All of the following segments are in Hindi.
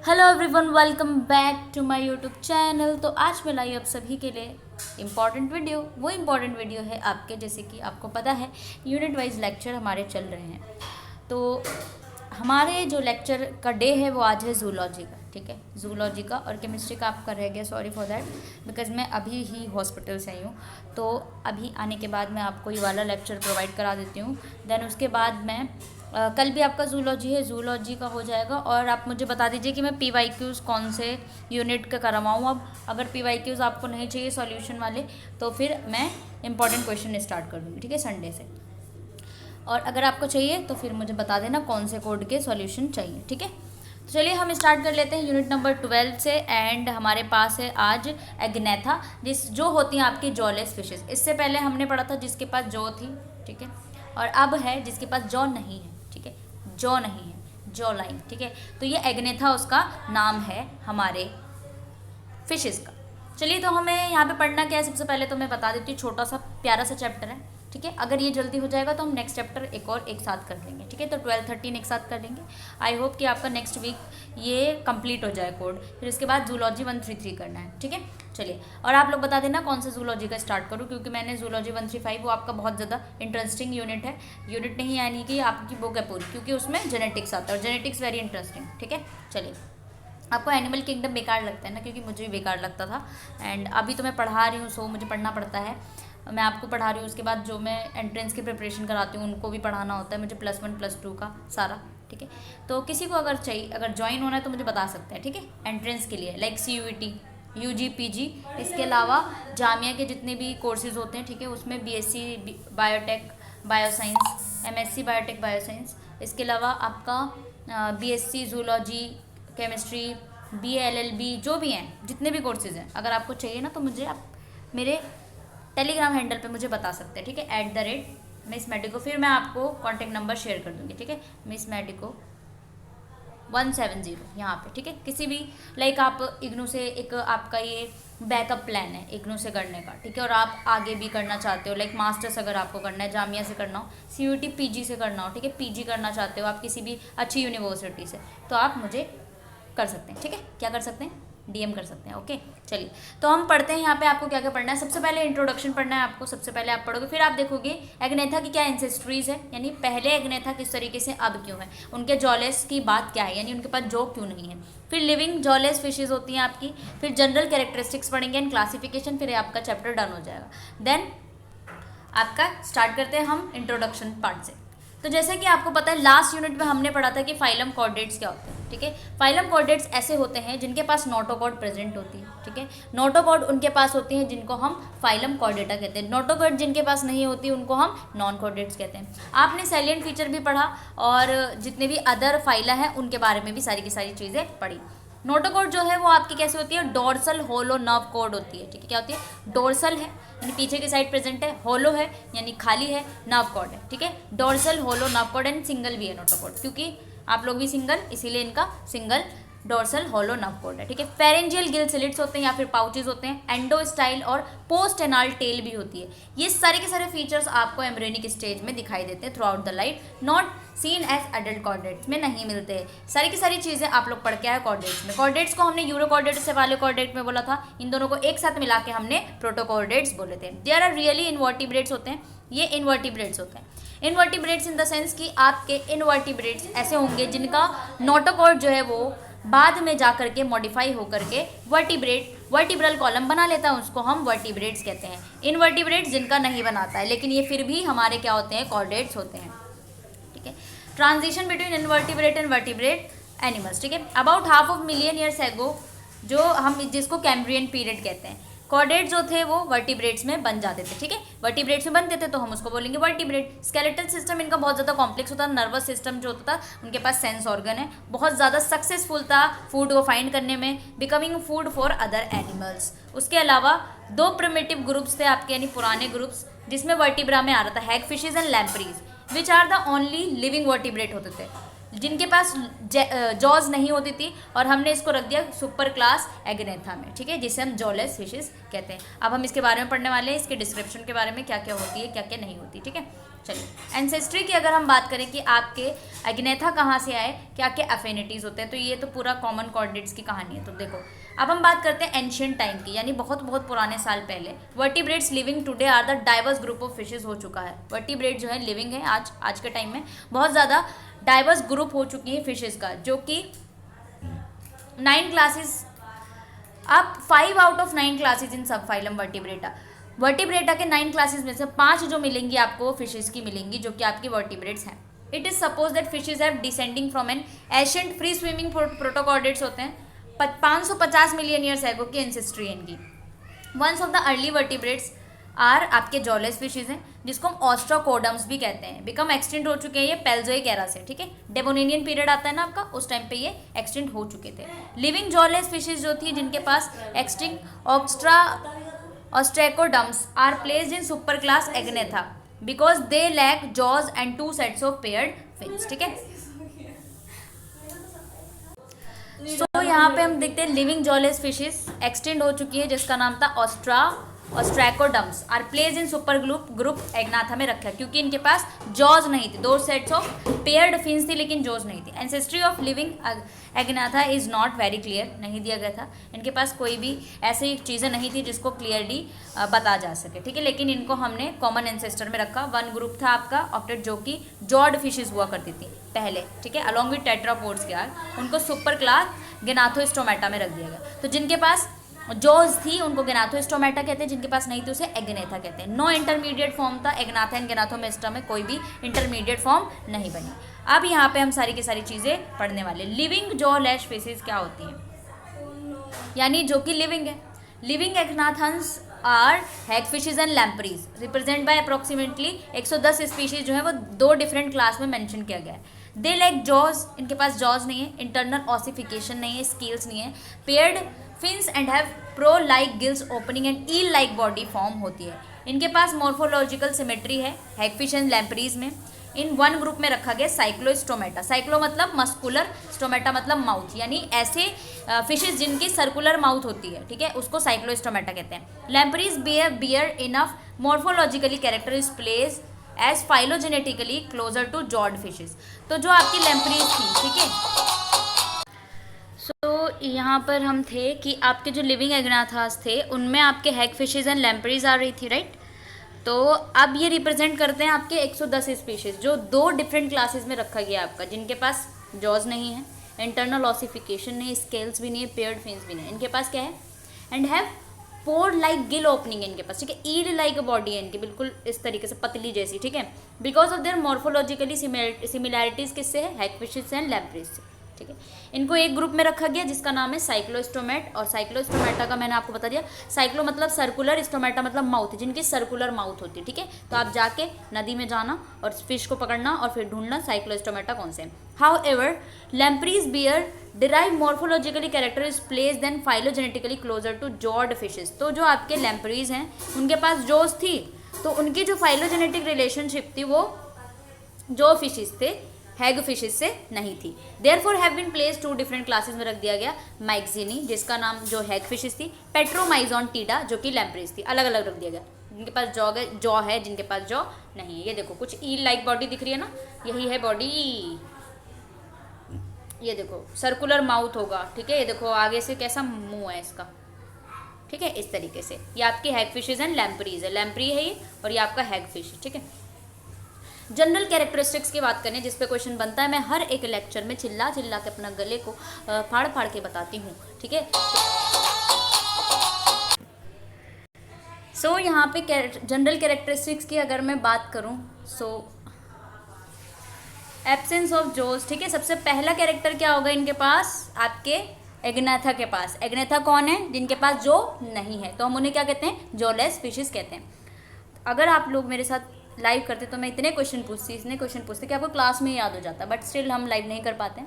Hello everyone, welcome back to my YouTube channel. तो आज मैं लाई आप सभी के लिए इम्पॉर्टेंट वीडियो। वो इम्पॉर्टेंट वीडियो है आपके, जैसे कि आपको पता है यूनिट वाइज लेक्चर हमारे चल रहे हैं। तो हमारे जो लेक्चर का डे है वो आज है जूलॉजी का, ठीक है। जूलॉजी का और केमिस्ट्री का आपका रह गया, सॉरी फॉर दैट, बिकॉज मैं अभी ही हॉस्पिटल से आई हूँ। तो अभी आने के बाद मैं आपको ये वाला लेक्चर प्रोवाइड करा देती हूँ। देन उसके बाद मैं कल भी आपका जूलॉजी है, जूलॉजी का हो जाएगा। और आप मुझे बता दीजिए कि मैं PYQs कौन से यूनिट का करवाऊँ। अब अगर PYQs आपको नहीं चाहिए सॉल्यूशन वाले, तो फिर मैं इंपॉर्टेंट क्वेश्चन स्टार्ट कर दूँगी, ठीक है, संडे से। और अगर आपको चाहिए तो फिर मुझे बता देना कौन से कोड के सॉल्यूशन चाहिए, ठीक है। तो चलिए हम स्टार्ट कर लेते हैं यूनिट नंबर 12 से। एंड हमारे पास है आज एग्नेथा, जो होती हैं आपकी जॉलेस फिशेस। इससे पहले हमने पढ़ा था जिसके पास जॉ थी, ठीक है, और अब है जिसके पास जॉ नहीं है, ठीक है, जॉ नहीं है, जॉ लाइन, ठीक है। तो ये एग्नेथा उसका नाम है हमारे फिशेस का। चलिए, तो हमें यहाँ पे पढ़ना क्या है, सबसे पहले तो मैं बता देती हूँ। छोटा सा प्यारा सा चैप्टर है, ठीक है। अगर ये जल्दी हो जाएगा तो हम नेक्स्ट चैप्टर एक साथ कर लेंगे, ठीक है। तो 12-13 एक साथ कर लेंगे। आई होप कि आपका नेक्स्ट वीक ये कंप्लीट हो जाए कोड। फिर इसके बाद जूलॉजी 133 करना है, ठीक है। चलिए, और आप लोग बता देना कौन सा जूलॉजी का स्टार्ट करूँ, क्योंकि मैंने जूलॉजी 135 वो आपका बहुत ज़्यादा इंटरेस्टिंग यूनिट है। यूनिट नहीं यानी कि आपकी बुक है पूरी, क्योंकि उसमें जेनेटिक्स आता है और जेनेटिक्स वेरी इंटरेस्टिंग, ठीक है। चलिए, आपको एनिमल किंगडम बेकार लगता है ना, क्योंकि मुझे भी बेकार लगता था। एंड अभी तो मैं पढ़ा रही हूँ, सो मुझे पढ़ना पड़ता है। मैं आपको पढ़ा रही हूँ, उसके बाद जो मैं एंट्रेंस की प्रिपरेशन कराती हूँ उनको भी पढ़ाना होता है मुझे, +1 +2 का सारा, ठीक है। तो किसी को अगर चाहिए, अगर ज्वाइन होना है तो मुझे बता सकते हैं, ठीक है, एंट्रेंस के लिए, लाइक CUET, UG PG। इसके अलावा जामिया के जितने भी कोर्सेज होते हैं, ठीक है, उसमें BSc biotech bioscience, MSc biotech bioscience. इसके अलावा आपका BSc जूलॉजी केमिस्ट्री, BLLB, जो भी हैं, जितने भी कोर्सेज हैं, अगर आपको चाहिए ना तो मुझे आप मेरे टेलीग्राम हैंडल पे मुझे बता सकते हैं, ठीक है, @मिस मेडिको। फिर मैं आपको कॉन्टैक्ट नंबर शेयर कर दूँगी, ठीक है, मिस मेडिको 170 यहाँ पे, ठीक है। किसी भी लाइक आप इग्नू से, एक आपका ये बैकअप प्लान है इग्नू से करने का, ठीक है। और आप आगे भी करना चाहते हो, लाइक मास्टर्स अगर आपको करना है, जामिया से करना हो, CUET PG से करना हो, ठीक है, PG करना चाहते हो आप किसी भी अच्छी यूनिवर्सिटी से, तो आप मुझे कर सकते हैं, ठीक है। क्या कर सकते हैं, DM कर सकते हैं, ओके। चलिए, तो हम पढ़ते हैं यहाँ पे आपको क्या क्या पढ़ना है। सबसे पहले इंट्रोडक्शन पढ़ना है आपको, सबसे पहले आप पढ़ोगे, फिर आप देखोगे एग्नेथा की क्या एंसेस्ट्रीज है, यानी पहले एग्नेथा किस तरीके से, अब क्यों है, उनके जॉलेस की बात क्या है, यानी उनके पास जॉ क्यों नहीं है। फिर लिविंग जॉलेस फिशेज होती हैं आपकी। फिर जनरल कैरेक्टरिस्टिक्स पढ़ेंगे एंड क्लासिफिकेशन। फिर आपका चैप्टर डन हो जाएगा। देन आपका स्टार्ट करते हैं हम इंट्रोडक्शन पार्ट से। तो जैसे कि आपको पता है लास्ट यूनिट में हमने पढ़ा था कि फाइलम कॉर्डेट्स क्या होते हैं, ठीक है। फाइलम कॉर्डेट्स ऐसे होते हैं जिनके पास नोटोकॉर्ड प्रेजेंट होती है, ठीक है। नोटोकॉर्ड उनके पास होती हैं जिनको हम फाइलम कॉर्डेटा कहते हैं। नोटोकॉर्ड जिनके पास नहीं होती उनको हम नॉन कॉर्डेट्स कहते हैं। आपने सैलिएंट फीचर भी पढ़ा और जितने भी अदर फाइला हैं उनके बारे में भी सारी की सारी चीज़ें पढ़ी। नोटोकॉर्ड जो है वो आपकी कैसे होती है, डोर्सल होलो नर्व कॉर्ड होती है, ठीक है। क्या होती है, डोर्सल है यानी पीछे की साइड प्रेजेंट है, होलो है यानी खाली है, नर्व कॉर्ड है, ठीक है। Dorsal hollow nerve cord and single भी है नोटोकॉर्ड, क्योंकि आप लोग भी सिंगल, इसीलिए इनका single dorsal hollow nerve cord है, ठीक है। फेरेंजियल गिल स्लिट्स होते हैं या फिर पाउचेज होते हैं। एंडो स्टाइल और पोस्ट एनाल टेल भी होती है। ये सारे के सारे फीचर्स आपको एम्ब्रियोनिक स्टेज में दिखाई देते हैं throughout the life, not seen as adult chordates में नहीं मिलते। सारी की सारी चीज़ें आप लोग पढ़ के आए कॉर्डेट्स में। कॉर्डेट्स को हमने यूरोकॉर्डेट से वाले कॉर्डेट में बोला था, इन दोनों को एक साथ मिला के हमने प्रोटोकॉर्डेट्स बोले थे। देयर आर रियली इनवर्टिब्रेट्स होते हैं, ये इनवर्टिब्रेट्स होते हैं। इनवर्टिब्रेट्स इन द सेंस कि आपके इनवर्टिब्रेट्स ऐसे होंगे जिनका नोटोकॉर्ड जो है वो बाद में जा करके मॉडिफाई होकर के वर्टिब्रल कॉलम बना लेता है, उसको हम वर्टिब्रेट्स कहते हैं। इनवर्टिब्रेट्स जिनका नहीं बनाता है, लेकिन ये फिर भी हमारे क्या होते हैं, कॉर्डेट्स होते हैं, ठीक है। Transition between invertebrate and vertebrate animals, ठीक है। अबाउट ½ ऑफ मिलियन ईयर्स एगो, जो हम जिसको कैम्ब्रियन पीरियड कहते हैं, कॉर्डेट जो थे वो वर्टिब्रेट्स में बन जाते थे, ठीक है। वर्टिब्रेट्स में बनते थे तो हम उसको बोलेंगे वर्टिब्रेट। स्केलेटल सिस्टम इनका बहुत ज़्यादा कॉम्प्लेक्स होता है। नर्वस सिस्टम जो होता था, उनके पास सेंस ऑर्गन है, बहुत ज़्यादा सक्सेसफुल था फूड को फाइंड करने में, becoming food for other animals. उसके अलावा 2 प्रिमिटिव ग्रुप्स थे आपके, यानी पुराने ग्रुप्स, जिसमें वर्टिब्रा में आ रहा था हैग fishes and lampreys, which are the only living vertebrate होते थे। जिनके पास जॉज नहीं होती थी, और हमने इसको रख दिया सुपर क्लास एग्नेथा में, ठीक है, जिसे हम जॉलेस फिशेस कहते हैं। अब हम इसके बारे में पढ़ने वाले हैं, इसके डिस्क्रिप्शन के बारे में, क्या क्या होती है क्या क्या नहीं होती, ठीक है। चलिए एंसेस्ट्री की अगर हम बात करें कि आपके एग्नेथा कहाँ से आए, क्या क्या अफिनिटीज़ होते हैं, तो ये तो पूरा कॉमन कोऑर्डिनेट्स की कहानी है। तो देखो अब हम बात करते हैं एंशियंट टाइम की, यानी बहुत बहुत पुराने साल पहले। Vertebrates living today are the diverse group of fishes हो चुका है। वर्टिब्रेट जो है लिविंग है आज के टाइम में, बहुत ज़्यादा डाइवर्स ग्रुप हो चुकी है फिशेज का, जो कि 9 क्लासेस, अब 5 आउट ऑफ 9 क्लासेज इन सब फाइलम वर्टिब्रेटा। वर्टिब्रेटा के 9 क्लासेस में से 5 जो मिलेंगी आपको फिशेज की मिलेंगी, जो कि आपकी वर्टिब्रेट्स हैं। It is suppose that fishes have descending from an ancient free swimming protochordates होते हैं, 550 मिलियन ईयर्स एगो की एंसेस्ट्री इनकी। Ones of the early vertebrates are आपके जॉलेस फिशेज हैं, जिसको हम ऑस्ट्राकोडम्स भी कहते हैं। बिकम एक्सटिंक्ट हो चुके हैं ये पेल्जोइक एरा से, ठीक है। डेवोनियन पीरियड आता है ना आपका, उस टाइम पे ये एक्सटिंक्ट हो चुके थे। लिविंग जॉलेस फिशेज जो थी, जिनके पास extinct ostracoderms are placed in superclass Agnatha because they lack jaws and 2 sets of paired fins, ठीक है। सो यहाँ पे हम देखते हैं लिविंग जॉलेस फिशेस एक्सटेंड हो चुकी है, जिसका नाम था ostracoderms are place in super group Agnatha में रखा है, क्योंकि इनके पास जॉज नहीं थी। 2 सेट्स ऑफ पेयर्ड फिन्स थी, लेकिन जॉज नहीं थी। Ancestry of living Agnatha is not very clear, नहीं दिया गया था। इनके पास कोई भी ऐसी चीज़ें नहीं थी जिसको क्लियरली बता जा सके, ठीक है। लेकिन इनको हमने कॉमन एंसेस्टर में रखा। 1 ग्रुप था आपका ऑप्टेट, जो कि जॉड फिशेज हुआ करती थी पहले, ठीक है, अलॉन्ग विद टेट्रापोड्स के यार, उनको सुपर क्लास गेनाथोस्टोमेटा में रख दिया गया। तो जिनके पास जॉज थी उनको गेनाथोस्टोमेटा कहते हैं, जिनके पास नहीं थी उसे एग्नेथा कहते हैं। नो इंटरमीडिएट फॉर्म था एग्नाथा एंड गेनाथोमेस्टा में, कोई भी इंटरमीडिएट फॉर्म नहीं बनी। अब यहाँ पे हम सारी की सारी चीज़ें पढ़ने वाले। लिविंग जॉलैश फिशेज क्या होती हैं, यानी जो कि लिविंग है। Living agnathans are Hag fishes and lampreys represent by approximately 110 species जो है वो 2 डिफरेंट क्लास में मेंशन किया गया है। दे लाइक जॉज, इनके पास जॉज नहीं है, इंटरनल ऑसिफिकेशन नहीं है, स्केल्स नहीं है, paired fins and have pore like gills opening and eel like body form होती है। इनके पास मॉर्फोलॉजिकल सिमेट्री है हैगफिश एंड लैम्प्रीज में। इन 1 ग्रुप में रखा गया साइक्लोस्टोमेटा। साइक्लो मतलब मस्कुलर, स्टोमेटा मतलब माउथ, यानी ऐसे फिशेज जिनकी सर्कुलर माउथ होती है, ठीक है, उसको साइक्लोस्टोमेटा कहते हैं। Lampreys bear enough morphologically character is place as phylogenetically closer to jawed fishes. तो जो आपकी लैम्प्रीज थी, ठीक है, सो यहाँ पर हम थे कि आपके जो लिविंग एग्नाथास थे उनमें आपके हैग फिशेज एंड लैम्प्रीज आ रही थी, राइट। तो अब ये रिप्रेजेंट करते हैं आपके 110 स्पीशीज, जो 2 डिफरेंट क्लासेस में रखा गया आपका, जिनके पास जॉज नहीं है, इंटरनल ऑसिफिकेशन नहीं, स्केल्स भी नहीं है, पेयर्ड फिन्स भी नहीं है। इनके पास क्या है, and have pore like gill opening है इनके पास, ठीक है, ईड लाइक बॉडी है इनकी, बिल्कुल इस तरीके से पतली जैसी, ठीक है। Because of their morphologically similarities किससे है, हैग फिशेज एंड लैम्प्रीज से, ठीक है। इनको एक ग्रुप में रखा गया जिसका नाम है साइक्लोस्टोमेट, और साइक्लोस्टोमेटा का मैंने आपको बता दिया, साइक्लो मतलब सर्कुलर, स्टोमेटा मतलब माउथ, जिनकी सर्कुलर माउथ होती है, ठीक है। तो आप जाके नदी में जाना और फिश को पकड़ना और फिर ढूंढना साइक्लोस्टोमेटा कौन से हैं। However lampreys bear derive morphologically character is place then phylogenetically closer to jawed fishes. तो जो आपके लैम्प्रीज हैं उनके पास जोस थी, तो उनकी जो फाइलोजेनेटिक रिलेशनशिप थी वो जो फिशेज थे हैग फिशेज से नहीं थी। Therefore have been place 2 different classes में रख दिया गया। माइक्सिनी, जिसका नाम जो हैग फिशेज थी, पेट्रोमाइजोन टीडा, जो कि लैम्प्रीज थी, अलग अलग रख दिया गया। जिनके पास जॉ है, जिनके पास जॉ नहीं है। ये देखो कुछ ईल लाइक बॉडी दिख रही है ना, यही है बॉडी। ये देखो सर्कुलर माउथ होगा, ठीक है। ये देखो आगे से कैसा मुंह है इसका, ठीक है, इस तरीके से। ये आपकी हैग फिशेज एंड लैम्प्रीज है, लैम्प्री है ये, और ये आपका हैग फिश है, ठीक है। जनरल कैरेक्टरिस्टिक्स की बात करें जिस पे क्वेश्चन बनता है, मैं हर एक लेक्चर में चिल्ला चिल्ला के अपना गले को फाड़ फाड़ के बताती हूँ, ठीक है। सो यहाँ पे जनरल कैरेक्टरिस्टिक्स की अगर मैं बात करूँ, सो एब्सेंस ऑफ जोस, ठीक है। सबसे पहला कैरेक्टर क्या होगा इनके पास, आपके एग्नेथा के पास। एग्नेथा कौन है, जिनके पास जो नहीं है, तो हम उन्हें क्या कहते हैं, जोलेस स्पीशीज कहते हैं। अगर आप लोग मेरे साथ लाइव करते तो मैं इतने क्वेश्चन पूछती कि आपको क्लास में ही याद हो जाता, बट स्टिल हम लाइव नहीं कर पाते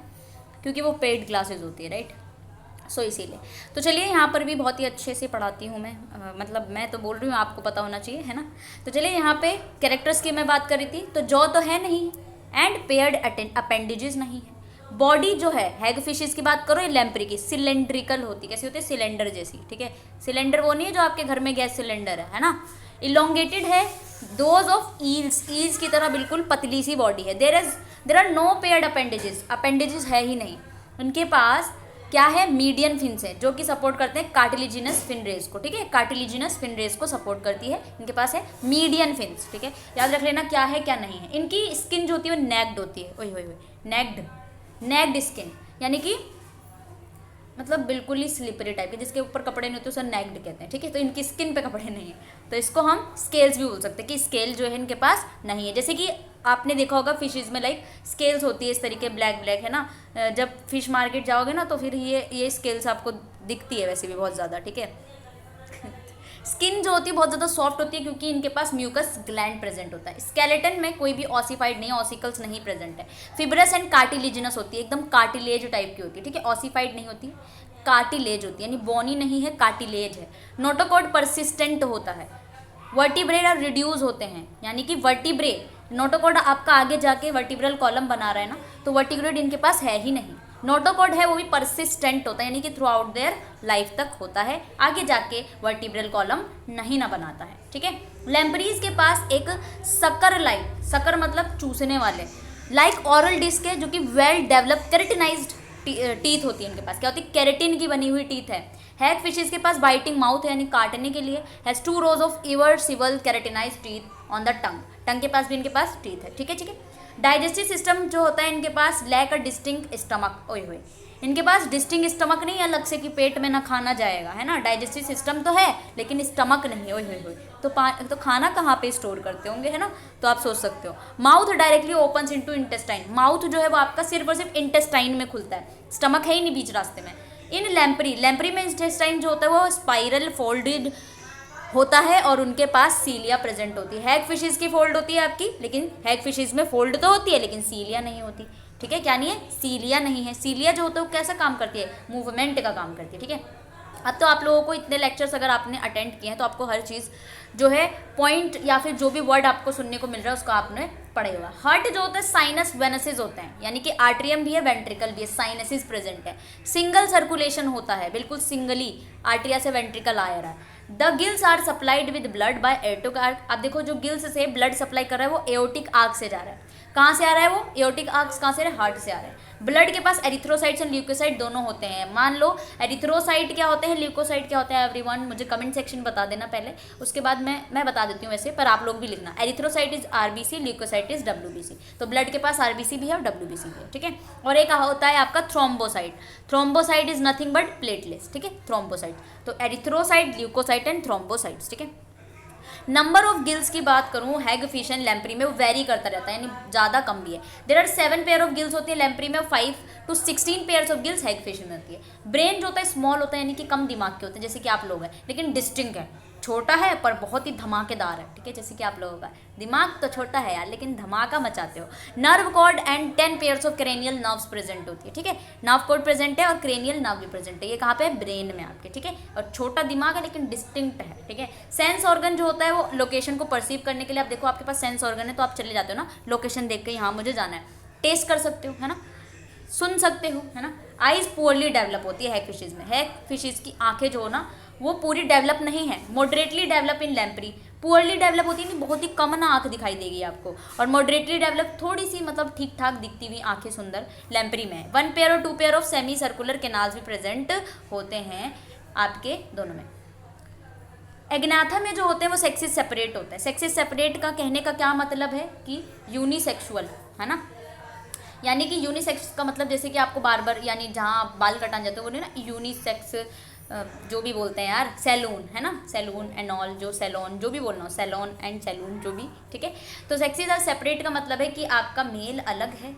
क्योंकि वो पेड क्लासेस होती है, राइट। सो इसीलिए तो चलिए यहाँ पर भी बहुत ही अच्छे से पढ़ाती हूँ मैं, मतलब मैं तो बोल रही हूँ, आपको पता होना चाहिए, है ना। तो चलिए यहाँ पे कैरेक्टर्स की मैं बात कर रही थी, तो जॉ तो है नहीं, एंड पेयर्ड अपेंडिजेस नहीं है, बॉडी जो है हैग फिशेस की बात करो, ये लैम्प्री की सिलेंड्रिकल होती है। कैसी होती है? सिलेंडर जैसी, ठीक है। सिलेंडर वो नहीं है जो आपके घर में गैस सिलेंडर है ना। इलोंगेटेड है, दोज ऑफ ईल्स, ईल्स की तरह बिल्कुल पतली सी बॉडी है। There are no paired appendages, appendages है ही नहीं उनके पास। क्या है? मीडियन फिन्स है जो कि सपोर्ट करते हैं कार्टिलिजिनस फिन रेस को, ठीक है। कार्टिलिजिनस फिन रेस को सपोर्ट करती है, इनके पास है मीडियन फिन्स, ठीक है। याद रख लेना क्या है क्या नहीं है। इनकी स्किन जो होती है वो नेक्ड होती है, ओए होए होए, नेक्ड स्किन, यानी कि मतलब बिल्कुल ही स्लिपरी टाइप के, जिसके ऊपर कपड़े नहीं होते उसे नेक्ड कहते हैं, ठीक है। तो इनकी स्किन पे कपड़े नहीं है, तो इसको हम स्केल्स भी बोल सकते हैं कि स्केल जो है इनके पास नहीं है। जैसे कि आपने देखा होगा फिशेज में लाइक स्केल्स होती है इस तरीके ब्लैक ब्लैक, है ना। जब फिश मार्केट जाओगे ना तो फिर ये स्केल्स आपको दिखती है वैसे भी बहुत ज़्यादा, ठीक है। स्किन जो होती है बहुत ज़्यादा सॉफ्ट होती है क्योंकि इनके पास म्यूकस ग्लैंड प्रेजेंट होता है। स्केलेटन में कोई भी ऑसिफाइड नहीं, ऑसिकल्स नहीं प्रेजेंट है। फिब्रस एंड कार्टिलिजिनस होती है, एकदम कार्टिलेज टाइप की होती है, ठीक है। ऑसिफाइड नहीं होती, कार्टिलेज होती है, यानी बोनी नहीं है, कार्टिलेज है। नोटोकॉर्ड परसिस्टेंट होता है। वर्टिब्रे और रिड्यूस होते हैं, यानी कि वर्टिब्रे, नोटोकॉर्ड आपका आगे जाके वर्टिब्रल कॉलम बना रहा है ना, तो वर्टिब्रेट इनके पास है ही नहीं। नोटोकॉर्ड है वो भी परसिस्टेंट होता है, यानी कि थ्रू आउट देयर लाइफ तक होता है, आगे जाके वर्टिब्रल कॉलम नहीं ना बनाता है, ठीक है। लैम्प्रीज के पास एक सकर लाइक, सकर मतलब चूसने वाले, लाइक ऑरल डिस्क है जो कि वेल डेवलप केरेटिनाइज्ड टीथ होती है इनके पास। क्या होती है? केरेटिन की बनी हुई टीथ है। हैग फिशेज के पास बाइटिंग माउथ है, यानी काटने के लिए। Has 2 rows of eversible keratinized teeth on the tongue, tongue के पास भी इनके पास टीथ है, ठीक है, ठीक है। डाइजेस्टिव सिस्टम जो होता है इनके पास लैक अ डिस्टिंक्ट स्टमक, ओए होए, इनके पास डिस्टिंक्ट स्टमक नहीं है अलग से कि पेट में ना खाना जाएगा, है ना। डाइजेस्टिव सिस्टम तो है लेकिन स्टमक नहीं है, ओए होए होए, तो खाना कहाँ पे स्टोर करते होंगे, है ना। तो आप सोच सकते हो। Mouth directly opens into intestine, mouth जो है वो आपका सिर्फ और सिर्फ इंटेस्टाइन में खुलता है, स्टमक है ही नहीं बीच रास्ते में। इन लैम्प्री में इंटेस्टाइन जो होता है वो स्पाइरल फोल्डेड होता है और उनके पास सीलिया प्रेजेंट होती है। हैग फिशेज की फोल्ड होती है आपकी, लेकिन हैग फिशेज में फोल्ड तो होती है लेकिन सीलिया नहीं होती, ठीक है। क्या नहीं है? सीलिया नहीं है। सीलिया जो होता है वो कैसा काम करती है? मूवमेंट का काम करती है, ठीक है। अब तो आप लोगों को इतने लेक्चर्स अगर आपने अटेंड किए हैं तो आपको हर चीज़ जो है पॉइंट या फिर जो भी वर्ड आपको सुनने को मिल रहा है उसका आपने पढ़ा होगा। हार्ट जो होता है साइनस वेनसेस होते हैं, यानी कि आर्ट्रियम भी है, वेंट्रिकल भी है, साइनसिस प्रेजेंट है। सिंगल सर्कुलेशन होता है, बिल्कुल सिंगली आर्ट्रिया से वेंट्रिकल आ रहा है। The gills are supplied with blood by aortic arch, आप देखो जो गिल्स से ब्लड सप्लाई कर रहा है वो एओर्टिक आर्क से जा रहा है। कहाँ से आ रहा है वो एओर्टिक आर्क? कहाँ से? हार्ट से आ रहा है। ब्लड के पास एरिथ्रोसाइट्स एंड ल्यूकोसाइट दोनों होते हैं। मान लो एरिथ्रोसाइट क्या होते हैं, ल्यूकोसाइट क्या होता है, एवरीवन मुझे कमेंट सेक्शन बता देना पहले, उसके बाद मैं बता देती हूँ वैसे, पर आप लोग भी लिखना। Erythrocyte is RBC, leucocyte is WBC. तो ब्लड के पास आरबीसी भी है और डब्ल्यूबीसी भी है, ठीक है। और एक होता है आपका thrombocyte, thrombocyte is nothing but platelets, ठीक है, थ्रोम्बोसाइट। तो एरिथ्रोसाइट, ल्यूकोसाइट एंड थ्रोम्बोसाइट्स, ठीक है। नंबर ऑफ गिल्स की बात करूँ हैग फिश एंड लैम्प्री में वो वेरी करता रहता है, यानी ज़्यादा कम भी है। There are 7 pair of gills होती है लैम्प्री में, 5 to 16 pairs of gills hagfish में होती है। ब्रेन जो होता है स्मॉल होता है, यानी कि कम दिमाग के होते हैं, जैसे कि आप लोग हैं, लेकिन डिस्टिंक्ट है, छोटा है पर बहुत ही धमाकेदार है, ठीक है, जैसे कि आप लोगों का दिमाग तो छोटा है यार लेकिन धमाका मचाते हो। Nerve cord and 10 pairs of cranial nerves present होती है, ठीक है। नर्व कॉर्ड प्रेजेंट है और क्रेनियल नर्व भी प्रेजेंट है, ये कहाँ पे है? ब्रेन में आपके, ठीक है। और छोटा दिमाग है लेकिन डिस्टिंक्ट है, ठीक है। सेंस ऑर्गन जो होता है वो लोकेशन को परसीव करने के लिए, आप देखो आपके पास सेंस ऑर्गन है तो आप चले जाते हो ना लोकेशन देख के, यहाँ मुझे जाना है, टेस्ट कर सकते हो, है ना, सुन सकते हो, है ना। आइज पुअरली डेवलप होती है हैग फिशेज में, हैग फिशेज की आंखें जो हो ना वो पूरी डेवलप नहीं है। Moderately develop in lamprey, poorly develop होती है, बहुत ही कम ना आंख दिखाई देगी आपको, और मॉडरेटली डेवलप थोड़ी सी मतलब ठीक ठाक दिखती हुई आंखें सुंदर लैम्प्री में है। 1 पेयर और 2 pair of semi circular canals भी प्रेजेंट होते हैं आपके दोनों में। एग्नाथा में जो होते हैं वो सेक्सेस सेपरेट होते हैं। सेक्सेस सेपरेट का कहने का क्या मतलब है कि यूनिसेक्सुअल, है ना, यानी कि यूनिसेक्स का मतलब जैसे कि आपको बार बार यानी जहाँ आप बाल कटाने जाते हो वो नहीं ना, यूनिसेक्स जो भी बोलते हैं यार, सैलून, है ना, सैलून एंड ऑल, जो सैलून जो भी बोलना हो, सैलून एंड सैलून जो भी, ठीक है। तो सेक्सेस आर सेपरेट का मतलब है कि आपका मेल अलग है,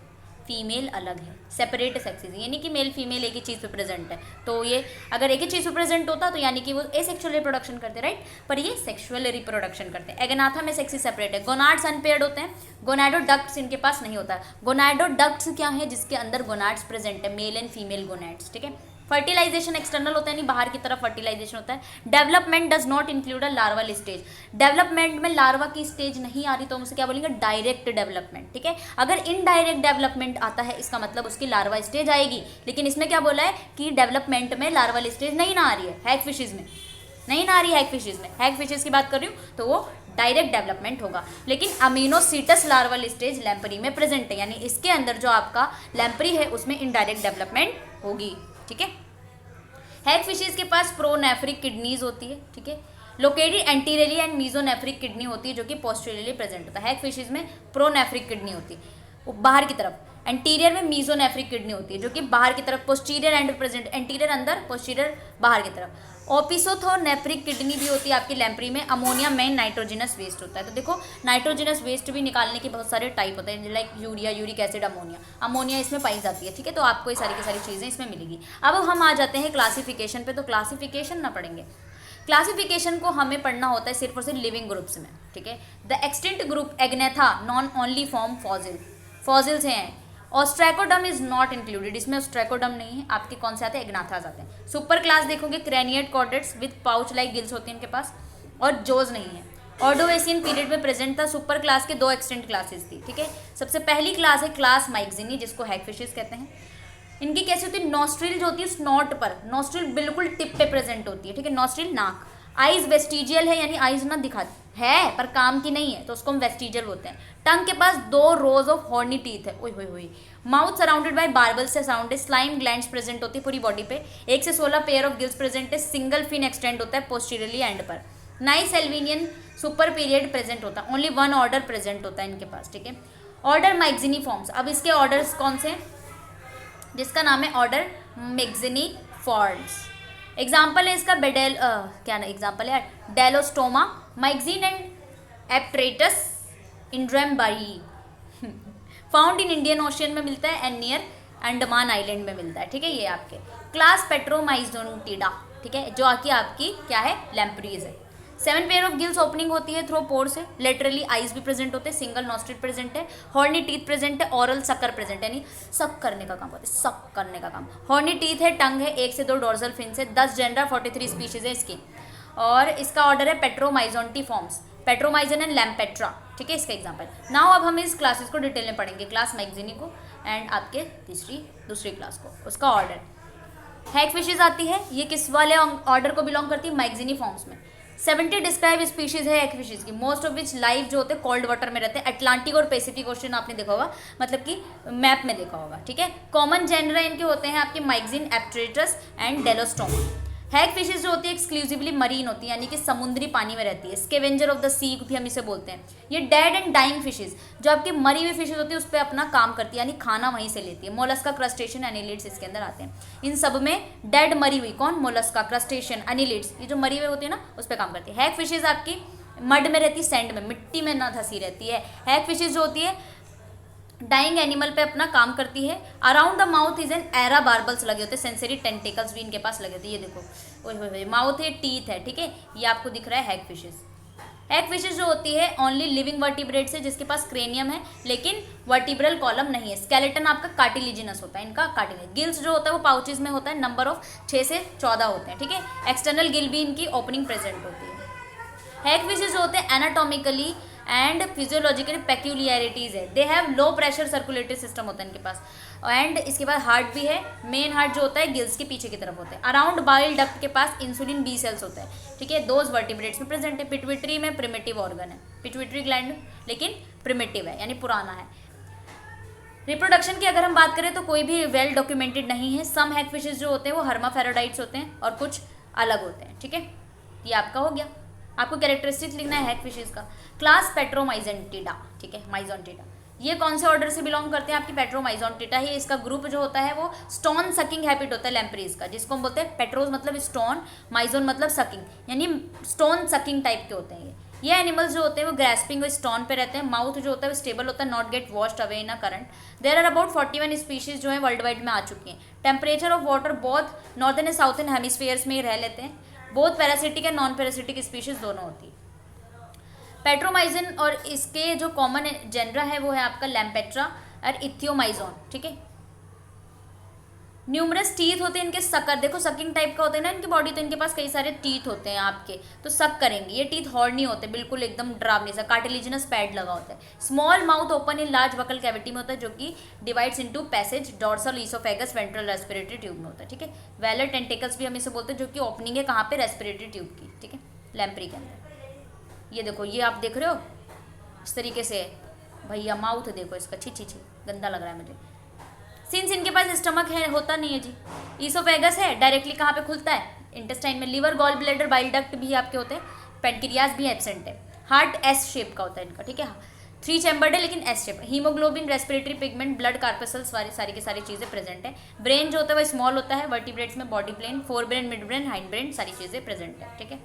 फीमेल अलग है, सेपरेट सेक्सेस, यानी कि मेल फीमेल एक ही चीज़ पे प्रेजेंट है। तो ये अगर एक ही चीज़ पे प्रेजेंट होता तो यानी कि वो एसेक्सुअल रिप्रोडक्शन करते, राइट, पर ये सेक्सुअल रिप्रोडक्शन करते हैं। एग्नाथा में सेक्सेस सेपरेट है। गोनाड्स अनपेयर्ड होते हैं, गोनाडोडक्ट्स इनके पास नहीं होता है। गोनाडोडक्ट्स क्या है? जिसके अंदर गोनाड्स प्रेजेंट है, मेल एंड फीमेल गोनाड्स, ठीक है। फर्टिलाइजेशन एक्सटर्नल होता है, यानी बाहर की तरफ फर्टिलाइजेशन होता है। Development does not include a larval stage, development में लार्वा की स्टेज नहीं आ रही तो हम उसे क्या बोलेंगे, डायरेक्ट डेवलपमेंट, ठीक है। अगर इनडायरेक्ट डेवलपमेंट आता है इसका मतलब उसकी लार्वा स्टेज आएगी, लेकिन इसमें क्या बोला है कि डेवलपमेंट में लार्वल स्टेज नहीं ना आ रही है, हैग फिशेज में नहीं ना आ रही है, हैग फिशेज में, हैग फिशेज की बात कर रही हूँ तो वो डायरेक्ट डेवलपमेंट होगा। लेकिन अमीनोसीटस लार्वल स्टेज लैम्परी में प्रेजेंट है, यानी इसके अंदर जो आपका लैम्परी है उसमें इनडायरेक्ट डेवलपमेंट होगी, ठीक है। हैग फिशेज के पास प्रोनेफ्रिक किडनीज होती है, ठीक है। Located anteriorly and mesonephric kidney होती है जो कि पोस्टीरियरली प्रेजेंट होता है। हैग फिशेज में प्रोनेफ्रिक किडनी होती है बाहर की तरफ, एंटीरियर में मीजोनेफ्रिक किडनी होती है जो कि बाहर की तरफ, पोस्टीरियर एंड प्रेजेंट, एंटीरियर अंदर, पोस्टीरियर बाहर की तरफ। ओपिसोथोनेफ्रिक किडनी भी होती है आपकी लैम्परी में। अमोनिया मेन नाइट्रोजिनस वेस्ट होता है। तो देखो नाइट्रोजिनस वेस्ट भी निकालने के बहुत सारे टाइप होते हैं, like urea, uric acid, ammonia इसमें पाई जाती है, ठीक है। तो आपको ये सारी की सारी चीज़ें इसमें मिलेगी। अब हम आ जाते हैं क्लासिफिकेशन पे, तो क्लासिफिकेशन ना पढ़ेंगे, क्लासिफिकेशन को हमें पढ़ना होता है सिर्फ और सिर्फ लिविंग ग्रुप्स में, ठीक है। The extinct group Agnatha non only form fossil, fossils हैं। ऑस्ट्रैकोडम इज नॉट इंक्लूडेड, इसमें ऑस्ट्रैकोडम नहीं है। आपके कौन से आते हैं, एग्नाथास आते हैं। सुपर क्लास देखोगे craniate chordates with pouch like gills होती हैं इनके पास, और जोज नहीं है। ऑर्डोवेसियन पीरियड में प्रेजेंट था। सुपर क्लास के दो एक्सटेंट क्लासेस थी, ठीक है। सबसे पहली क्लास है क्लास माइक्सिनी, जिसको हैग फिशेस कहते हैं। इनकी कैसी होती है, नॉस्ट्रिल जो होती है स्नॉट पर, नॉस्ट्रिल बिल्कुल टिप पे प्रेजेंट होती है, ठीक है। नॉस्ट्रिल नाक। आइज वेस्टिजियल है, यानी आइज ना दिखाती है पर काम की नहीं है, तो उसको हम वेस्टिजियल बोलते हैं। टंग के पास 2 रोज ऑफ हॉर्नी टीथ है, ओए होए होए। माउथ सराउंडेड बाय बार्बल से सराउंडेड। स्लाइम ग्लैंड्स प्रेजेंट होती है पूरी बॉडी पे। 1 से 16 पेयर ऑफ गिल्स प्रेजेंट है। सिंगल फिन एक्सटेंड होता है पोस्टीरियरली एंड पर। नाइस एल्विनियन सुपर पीरियड प्रेजेंट होता है। ओनली 1 ऑर्डर प्रेजेंट होता है इनके पास, ठीक है। Order Myxini forms. अब इसके ऑर्डर्स कौन से हैं, जिसका नाम है ऑर्डर मैक्सिनी फॉर्म्स। एग्जाम्पल है इसका बेडेल क्या ना एग्जाम्पल है, डेलोस्टोमा, माइक्सिन एंड एप्ट्रेटस इंड्रेमबाई। फाउंड इन इंडियन ओशियन में मिलता है एंड नियर अंडमान आइलैंड में मिलता है, ठीक है। ये आपके क्लास पेट्रोमाइजोन्टिडा, ठीक है, जो आके आपकी क्या है, लैम्प्रीज है। 7 पेयर ऑफ गिल्स ओपनिंग होती है थ्रो पोर से। लेटरली आइज भी प्रेजेंट होते हैं। सिंगल नॉस्ट्रिल प्रेजेंट है। हॉर्नी टीथ प्रेजेंट है। ऑरल सकर प्रेजेंट है, यानी सक करने का काम होता है, सक करने का काम। हॉर्नी टीथ है। टंग है। 1 से 2 डोर्सल फिन्स है। 10 जेंडर 43 स्पीशीज है इसकी। और इसका ऑर्डर है पेट्रोमाइजोन्टी फॉर्म्स, पेट्रोमाइजन एंड लैम्पेट्रा, ठीक है, इसका एग्जाम्पल। नाउ अब हम इस क्लासेस को डिटेल में पढ़ेंगे, क्लास मैक्सिनी को एंड आपके दूसरी क्लास को। उसका ऑर्डर हैग फिशेज आती है, ये किस वाले ऑर्डर को बिलोंग करती है, मैक्सिनी फॉर्म्स में। 70 डिस्क्राइब स्पीशीज है हैग फिशेज की, मोस्ट ऑफ विच लाइव जो होते हैं कोल्ड वाटर में रहते हैं। अटलांटिक और पैसिफिक ओशन आपने देखा होगा, मतलब कि मैप में देखा होगा, ठीक है। कॉमन जेनर इनके होते हैं आपके माइक्सिन, एप्ट्रेटस एंड डेलोस्टोमा। हैग फिशेज जो होती है एक्सक्लूसिवली मरीन होती है, यानी कि समुद्री पानी में रहती है। स्केवेंजर ऑफ द सी भी हम इसे बोलते हैं। ये डेड एंड डाइंग फिशेज, जो आपकी मरी हुई फिशेज होती है उस पर अपना काम करती है, यानी खाना वहीं से लेती है। मोलस्का, क्रस्टेशियन, एनिलिड्स इसके अंदर आते हैं। इन सब में डेड मरी हुई, कौन, मोलस्का, क्रस्टेशियन, एनिलिड्स, ये जो मरी हुई होती है ना उस पर काम करती है। हैग फिशेज आपकी मड में रहती है, सैंड में, मिट्टी में ना धसी रहती है। हैग फिशेज जो होती है डाइंग एनिमल पे अपना काम करती है। Around the mouth is an era barbels लगे होते हैं, सेंसरी टेंटिकल्स भी इनके पास लगे होते हैं। ये देखो, ओए होए होए, माउथ है, टीथ है, ठीक है। ये आपको दिख रहा है हैग फिशेज। हैग फिशेज जो होती है ओनली लिविंग वर्टिब्रेट्स है, जिसके पास क्रेनियम है लेकिन वर्टिब्रल कॉलम नहीं है। स्केलेटन आपका कार्टिलिजिनस होता है, इनका कार्टिलेज। गिल्स जो होता है वो पाउचेज में होता है, नंबर ऑफ 6 से 14 होते हैं, ठीक है। एक्सटर्नल गिल भी इनकी ओपनिंग प्रेजेंट होती है। हैग फिशेज जो होते हैं एनाटॉमिकली एंड फिजियोलॉजिकल पेक्यूलियरिटीज़ है। They have low pressure circulatory system होता है इनके पास, एंड इसके बाद हार्ट भी है। मेन हार्ट जो होता है गिल्स के पीछे की तरफ होता है। अराउंड बाइल डक्ट के पास इंसुलिन बी सेल्स होता है, ठीक है। दोज वर्टिब्रेट्स में प्रेजेंट है। पिट्यूटरी में प्रिमिटिव ऑर्गन है, पिट्यूटरी ग्लैंड, लेकिन प्रिमिटिव है यानी पुराना है। रिप्रोडक्शन की अगर हम बात करें तो कोई भी वेल डॉक्यूमेंटेड नहीं है। सम हैग फिशेज जो होते हैं वो हर्माफेरोडाइट्स होते हैं और कुछ अलग होते हैं, ठीक है। ये आपका हो गया। आपको कैरेक्टरिस्टिक्स लिखना है हैग फिशेज का। क्लास पेट्रोमाइजोन्टिडा, ठीक है, माइजोन्टिडा। ये कौन से ऑर्डर से बिलोंग करते हैं, आपकी पेट्रोमाइजोन्टिडा ही। इसका ग्रुप जो होता है वो स्टोन सकिंग हैबिट होता है लैम्प्रीज का, जिसको हम बोलते हैं पेट्रोज मतलब स्टोन, माइजोन मतलब सकिंग, यानी स्टोन सकिंग टाइप के होते हैं ये एनिमल्स जो होते हैं वो ग्रेस्पिंग स्टोन पे रहते हैं। माउथ जो होता है वो स्टेबल होता है, not get washed away in a current. There are about 41 species जो है वर्ल्ड वाइड में आ चुकी हैं। Temperature of water both northern and southern hemispheres में ही रह लेते हैं। Both parasitic and non parasitic species दोनों होती है। पेट्रोमाइजन और इसके जो कॉमन जेनरा है वो है आपका लैम्पेट्रा और इथियोमाइजोन, ठीक है। न्यूमरस टीथ होते हैं इनके, सकर, देखो सकिंग टाइप का होता है ना इनकी बॉडी, तो इनके पास कई सारे टीथ होते हैं आपके, तो सक करेंगे। ये टीथ हॉर्नी होते हैं, बिल्कुल एकदम डरावनी सा, कार्टिलेजिनस पैड लगा होता है। Small mouth open in large buccal cavity में होता है, जो कि divides into passage dorsal oesophagus ventral respiratory tube में होता है, ठीक है। वेलर टेंटिकल्स भी हम इसे बोलते हैं, जो कि ओपनिंग है कहाँ पे, रेस्पिरेटरी ट्यूब की, ठीक है, लैम्प्री के अंदर। ये देखो, ये आप देख रहे हो इस तरीके से भैया, माउथ देखो इसका, छी छी छी, गंदा लग रहा है मुझे। सिंस इनके पास स्टमक है, होता नहीं है जी, ईसोफेगस है, डायरेक्टली कहाँ पे खुलता है, इंटेस्टाइन में। Liver, gall bladder, bile duct भी आपके होते हैं, पेनक्रियाज भी एब्सेंट है। हार्ट एस शेप का होता है इनका, ठीक है, 3 चैम्बर्ड है लेकिन S shape. Haemoglobin, respiratory pigment, blood corpuscles, सारी की सारी चीज़ें प्रेजेंट है। ब्रेन जो होता है वो स्मॉल होता है, वर्टिब्रेट्स में body plan, fore brain, mid brain, hind brain, सारी चीज़ें प्रेजेंट है, ठीक है।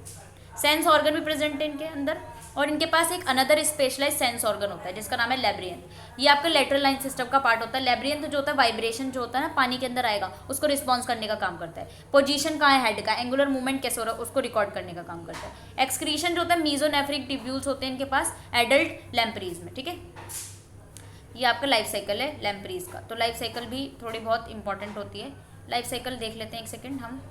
सेंस ऑर्गन भी प्रेजेंट है इनके अंदर, और इनके पास एक अनदर स्पेशलाइज सेंस ऑर्गन होता है जिसका नाम है लैब्रियंथ। ये आपका लेटरल लाइन सिस्टम का पार्ट होता है। लैब्रियंथ जो होता है, वाइब्रेशन जो होता है ना पानी के अंदर आएगा, उसको रिस्पॉन्स करने का काम करता है। पोजीशन कहाँ है हेड का, एंगुलर मूवमेंट कैसे हो रहा है, उसको रिकॉर्ड करने का काम करता है। एक्सक्रीशन जो होता है, मीजोनेफ्रिक ट्यूब्यूल्स होते हैं इनके पास एडल्ट लैम्प्रीज में, ठीक है। ये आपका लाइफ साइकिल है लैम्प्रीज का, तो लाइफ साइकिल भी थोड़ी बहुत इंपॉर्टेंट होती है। लाइफ साइकिल देख लेते हैं, एक सेकेंड हम।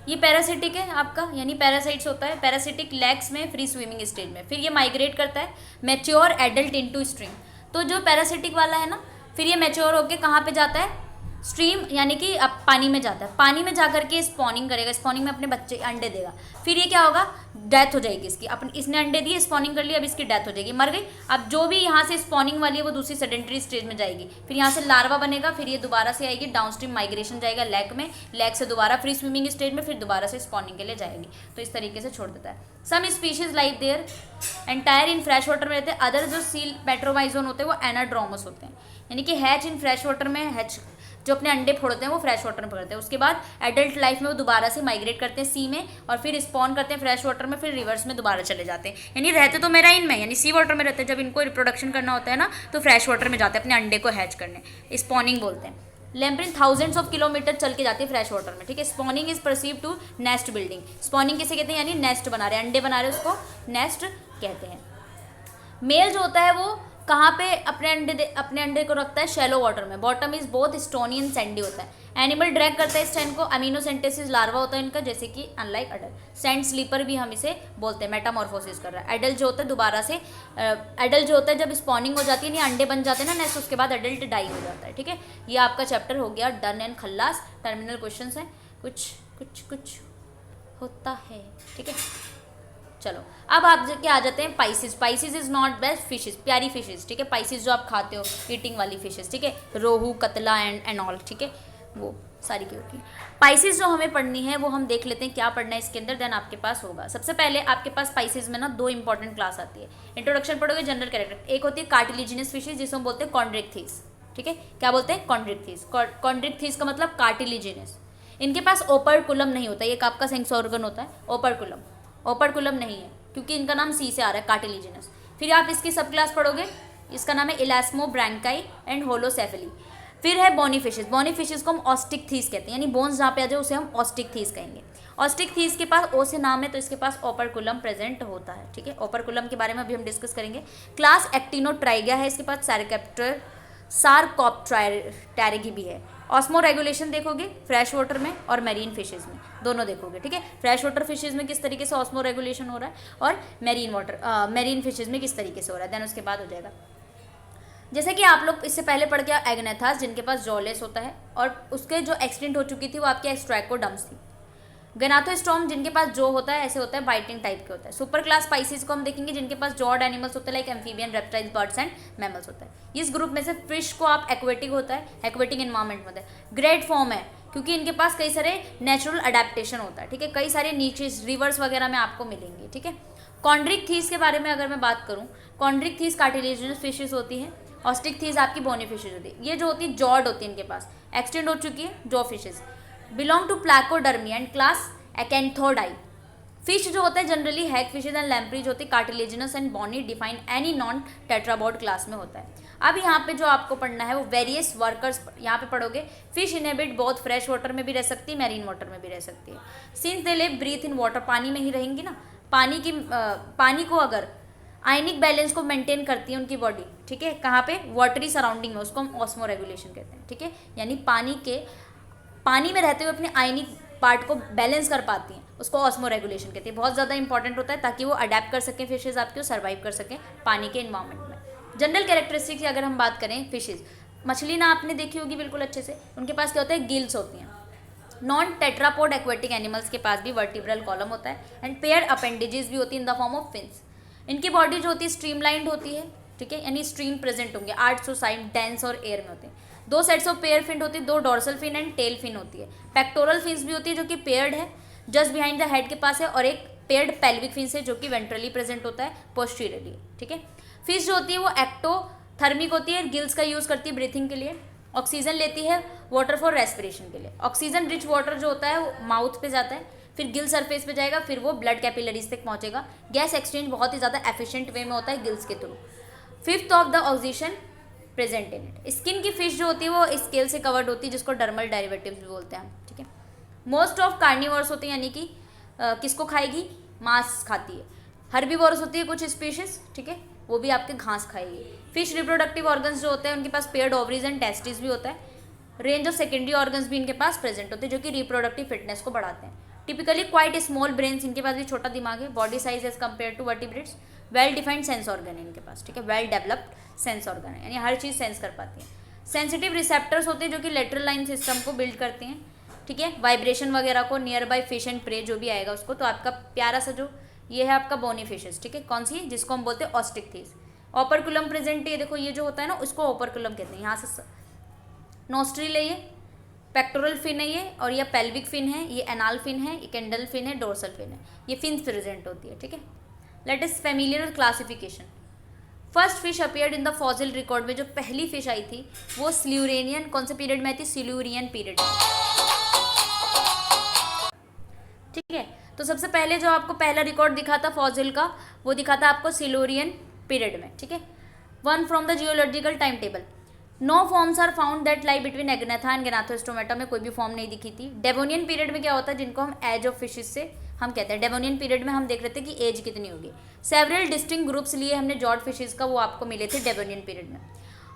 ये पैरासिटिक है आपका, यानी पैरासाइट्स होता है। पैरासिटिक लेग्स में फ्री स्विमिंग स्टेज में, फिर ये माइग्रेट करता है मैच्योर एडल्ट इनटू स्ट्रीम। तो जो पैरासिटिक वाला है ना, फिर ये मैच्योर होके कहाँ पे जाता है, स्ट्रीम, यानी कि अब पानी में जाता है। पानी में जाकर के स्पॉनिंग करेगा, स्पॉनिंग में अपने बच्चे अंडे देगा। फिर ये क्या होगा, डेथ हो जाएगी इसकी, अपन इसने अंडे दिए, स्पॉनिंग कर लिया, अब इसकी डेथ हो जाएगी, मर गई। अब जो भी यहाँ से स्पॉनिंग वाली है वो दूसरी सेडेंटरी स्टेज में जाएगी, फिर यहाँ से लार्वा बनेगा, फिर ये दोबारा से आएगी डाउनस्ट्रीम, माइग्रेशन जाएगा लेग में, लेग से दोबारा फ्री स्विमिंग स्टेज में, फिर दोबारा से स्पॉनिंग के लिए जाएगी। तो इस तरीके से छोड़ देता है। Some species like their entire in fresh water में रहते हैं। अदर जो सील पेट्रोमाइजोन होते हैं वो एनाड्रोमस होते हैं, यानी कि हैच इन फ्रेश वाटर में, हैच जो अपने अंडे फोड़ते हैं वो फ्रेश वाटर में पकड़ते हैं। उसके बाद एडल्ट लाइफ में वो दोबारा से माइग्रेट करते हैं सी में, और फिर स्पॉन करते हैं फ्रेश वाटर में, फिर रिवर्स में दोबारा चले जाते हैं। यानी रहते तो मेराइन में, यानी सी वाटर में रहते हैं। जब इनको रिप्रोडक्शन करना होता है ना, तो फ्रेश वाटर में जाते हैं अपने अंडे को हैच करने, स्पॉनिंग बोलते हैं। लैम्प्रिन थाउजेंड्स ऑफ किलोमीटर चल के जाती है फ्रेश वाटर में, ठीक है। Spawning is perceive to nest building. Spawning किसे कहते हैं, यानी नेस्ट बना रहे हैं, अंडे बना रहे हैं, उसको नेस्ट कहते हैं। मेल जो होता है वो कहाँ पे अपने अंडे को रखता है, शैलो वाटर में। Bottom is both stony and Sandy होता है। एनिमल ड्रैग करता है इस स्टैंड को। अमीनोसेंटेसिस लार्वा होता है इनका, जैसे कि अनलाइक अडल्ट। सैंड स्लीपर भी हम इसे बोलते हैं, मेटामॉर्फोसिस कर रहा है। एडल्ट जो होता है दोबारा से, एडल्ट जो होता है जब स्पॉनिंग हो जाती है, नहीं अंडे बन जाते हैं ना नेक्स्ट, उसके बाद एडल्ट डाई हो जाता है, ठीक है। ये आपका चैप्टर हो गया done and Khallas. Terminal question है, कुछ कुछ कुछ होता है, ठीक है। चलो अब आप क्या आ जाते हैं Pisces. Pisces is not best fishes, प्यारी फिशेज, ठीक है। पाइसिस जो आप खाते हो, ईटिंग वाली फिशेज, ठीक है, रोहू, कतला एंड ऑल, ठीक है, वो सारी की होती है। पाइसिस जो हमें पढ़नी है वो हम देख लेते हैं क्या पढ़ना है इसके अंदर, देन आपके पास होगा। सबसे पहले आपके पास पाइसिस में ना 2 इंपॉर्टेंट क्लास आती है। इंट्रोडक्शन पढ़ोगे, जनरल कैरेक्टर। एक होती है कार्टिलिजिनस फिशेज, जिसे हम बोलते हैं कॉन्ड्रिक्थिस, ठीक है। क्या बोलते हैं, कॉन्ड्रिक्थिस। कॉन्ड्रिक्थिस का मतलब कार्टिलिजिनस। इनके पास ओपर्कुलम नहीं होता, ये आपका सेंस ऑर्गन होता है ओपर्कुलम। ओपर्कुलम नहीं है क्योंकि इनका नाम सी से आ रहा है, कार्टिलिजिनस। फिर आप इसकी सब क्लास पढ़ोगे, इसका नाम है इलास्मो ब्रैंकाई एंड होलोसेफेली। फिर है बोनी फिशेज। बोनी फिशेज को हम ऑस्टिक थीस कहते हैं, यानी बोन्स जहाँ पे आ जाए उसे हम ऑस्टिक थीस कहेंगे। ऑस्टिक थीस के पास ओ से नाम है, तो इसके पास ओपर्कुलम प्रेजेंट होता है, ठीक है। ओपर्कुलम के बारे में अभी हम डिस्कस करेंगे। क्लास एक्टिनोट्राइगिया है, इसके पास सैरकैप्टर, सारकॉप्टेरिगी भी है। ऑस्मो रेगुलेशन देखोगे फ्रेश वाटर में और मैरीन फिशेज में, दोनों देखोगे, ठीक है। फ्रेश वाटर फिशेज में किस तरीके से ऑस्मो रेगुलेशन हो रहा है, और मैरीन फिशेज में किस तरीके से हो रहा है, देन उसके बाद हो जाएगा। जैसे कि आप लोग इससे पहले पढ़ के एग्नेथास, जिनके पास जॉलेस होता है, और उसके जो एक्सटेंट हो चुकी थी वो आपके एस्ट्रैकोडम्स थी। गनाथोस्टॉर्म, जिनके पास जो होता है ऐसे होता है, बाइटिंग टाइप के होता है। सुपर क्लास स्पाइसीज को हम देखेंगे, जिनके पास जॉड एनिमल्स होते हैं, like amphibian, reptiles, birds and mammals होता है। इस ग्रुप में से फिश को आप एक्वेटिक होता है, एक्वेटिक इन्वायरमेंट में होता है। ग्रेट फॉर्म है क्योंकि इनके पास कई सारे नेचुरल अडेप्टेशन होता है, ठीक है। कई सारे नीचेस, रिवर्स वगैरह में आपको मिलेंगे, ठीक है। कॉन्ड्रिक थीस के बारे में अगर मैं बात करूँ, कॉन्ड्रिक थीस कार्टिलेजिनस फिशेज होती है। ऑस्टिक थीस आपकी बोनी फिशेज होती है। ये जो होती है जॉड होती है, इनके पास एक्सटेंड हो चुकी है jaw fishes. Belong to placodermi and class acanthodii. Fish जो होता है generally hag fishes and lampreys होती है, cartilaginous and bony, define any non tetrapod class में होता है। अब यहाँ पे जो आपको पढ़ना है वो वेरियस वर्कर्स यहाँ पे पढ़ोगे। Fish inhabit both fresh water में भी रह सकती है, मैरीन वाटर में भी रह सकती है। Since they live breathe in water, पानी में ही रहेंगी ना। पानी को अगर आयनिक बैलेंस को मेंटेन करती है उनकी बॉडी, ठीक है, कहाँ पे, वाटरी सराउंडिंग में, उसको हम ऑस्मो रेगुलेशन कहते हैं, ठीक है, यानी पानी में रहते हुए अपने आयनिक पार्ट को बैलेंस कर पाती हैं, उसको ऑस्मो रेगुलेशन कहते हैं। बहुत ज़्यादा इंपॉर्टेंट होता है ताकि वो अडेप्ट कर सकें फिशेज आपके, सर्वाइव कर सकें पानी के इन्वायरमेंट में। जनरल कैरेक्टरिस्टिक्स की अगर हम बात करें फिशेज, मछली ना आपने देखी होगी बिल्कुल अच्छे से, उनके पास क्या होता है, गिल्स होती हैं। नॉन टेट्रापोड एक्वेटिक एनिमल्स के पास भी वर्टिब्रल कॉलम होता है एंड पेयर अपेंडेजेस भी होती है in the form of fins. इनकी बॉडी जो होती है स्ट्रीमलाइंड होती है, ठीक है, यानी स्ट्रीम प्रेजेंट होंगे, 8 साइड डेंस और एयर में होते हैं। 2 सेट्स ऑफ पेयर फिन होती है, 2 dorsal fin and tail fin होती है। पेक्टोरल फिन्स भी होती है जो कि पेयर्ड है, जस्ट बिहाइंड द हेड के पास है, और एक पेयर्ड पेल्विक फिन्स है जो कि वेंट्रली प्रेजेंट होता है, पोस्टीरियरली, ठीक है। फिश जो होती है वो एक्टोथर्मिक होती है, गिल्स का यूज करती है ब्रीथिंग के लिए, ऑक्सीजन लेती है वाटर फॉर रेस्पिरेशन के लिए। ऑक्सीजन रिच वाटर जो होता है वो माउथ पे जाता है, फिर गिल सरफेस पे जाएगा, फिर वो ब्लड कैपिलरीज तक पहुंचेगा। गैस एक्सचेंज बहुत ही ज़्यादा एफिशिएंट वे में होता है गिल्स के through. Fifth of the oxygen present in it. Skin की फिश जो होती है वो स्केल से कवर्ड होती है, जिसको डर्मल डेरिवेटिव्स भी बोलते हैं, ठीक है। मोस्ट ऑफ कार्निवोरस होते हैं, यानी कि किसको खाएगी, मांस खाती है। हर्बीवोरस होती है कुछ स्पीशीज, ठीक है, वो भी आपके घास खाएगी। फिश रिप्रोडक्टिव ऑर्गन्स जो होते हैं उनके पास पेयर्ड ओवरीज एंड टेस्टिस भी होता है। रेंज ऑफ सेकेंडरी ऑर्गन्स भी इनके पास प्रेजेंट होते हैं जो कि रिप्रोडक्टिव फिटनेस को बढ़ाते हैं। टिपिकली क्वाइट स्मॉल ब्रेन्स, इनके पास भी छोटा दिमाग है। Body size as compare to vertebrates. Well defined sense organ है इनके पास, ठीक है, वेल डेवलप्ड सेंस ऑर्गन है, यानी हर चीज़ सेंस कर पाती है। सेंसिटिव रिसेप्टर्स होते हैं जो कि लेटरल लाइन सिस्टम को बिल्ड करते हैं, ठीक है, वाइब्रेशन वगैरह को, near by fish and prey जो भी आएगा उसको। तो आपका प्यारा सा जो ये है आपका बोनी फिशेस, ठीक है, कौन सी, जिसको हम बोलते हैं ऑस्टिकथीस। ओपरकुलम प्रेजेंट है, देखो ये जो होता है ना उसको ओपरकुलम कहते हैं। यहाँ से नोस्ट्रिल है, ये पेक्टोरल फिन है ये, और ये पेल्विक फिन है, ये एनाल फिन है, ये कैंडल फिन है, डोर्सल फिन है, ये फिन्स प्रेजेंट होती है, ठीक है। Let is familiar with classification. First fish appeared in the fossil record में जो पहली फिश आई थी वो सिल्यूरियन, कौन से पीरियड में आई थी, सिल्यूरियन पीरियड में, ठीक है। तो सबसे पहले जो आपको पहला रिकॉर्ड दिखा था फॉसिल का वो दिखा था आपको सिल्यूरियन पीरियड में, ठीक है। One from the geological time table. No forms are found that lie between agnatha and gnathostomata, में कोई भी फॉर्म नहीं दिखी थी। डेवोनियन पीरियड में क्या होता है, जिनको हम एज ऑफ फिशेस से हम कहते हैं, डेवोनियन पीरियड में हम देख रहे थे कि एज कितनी होगी। सेवरल डिस्टिंक्ट ग्रुप्स लिए हमने जॉर्ड फिशेस का, वो आपको मिले थे डेवोनियन पीरियड में।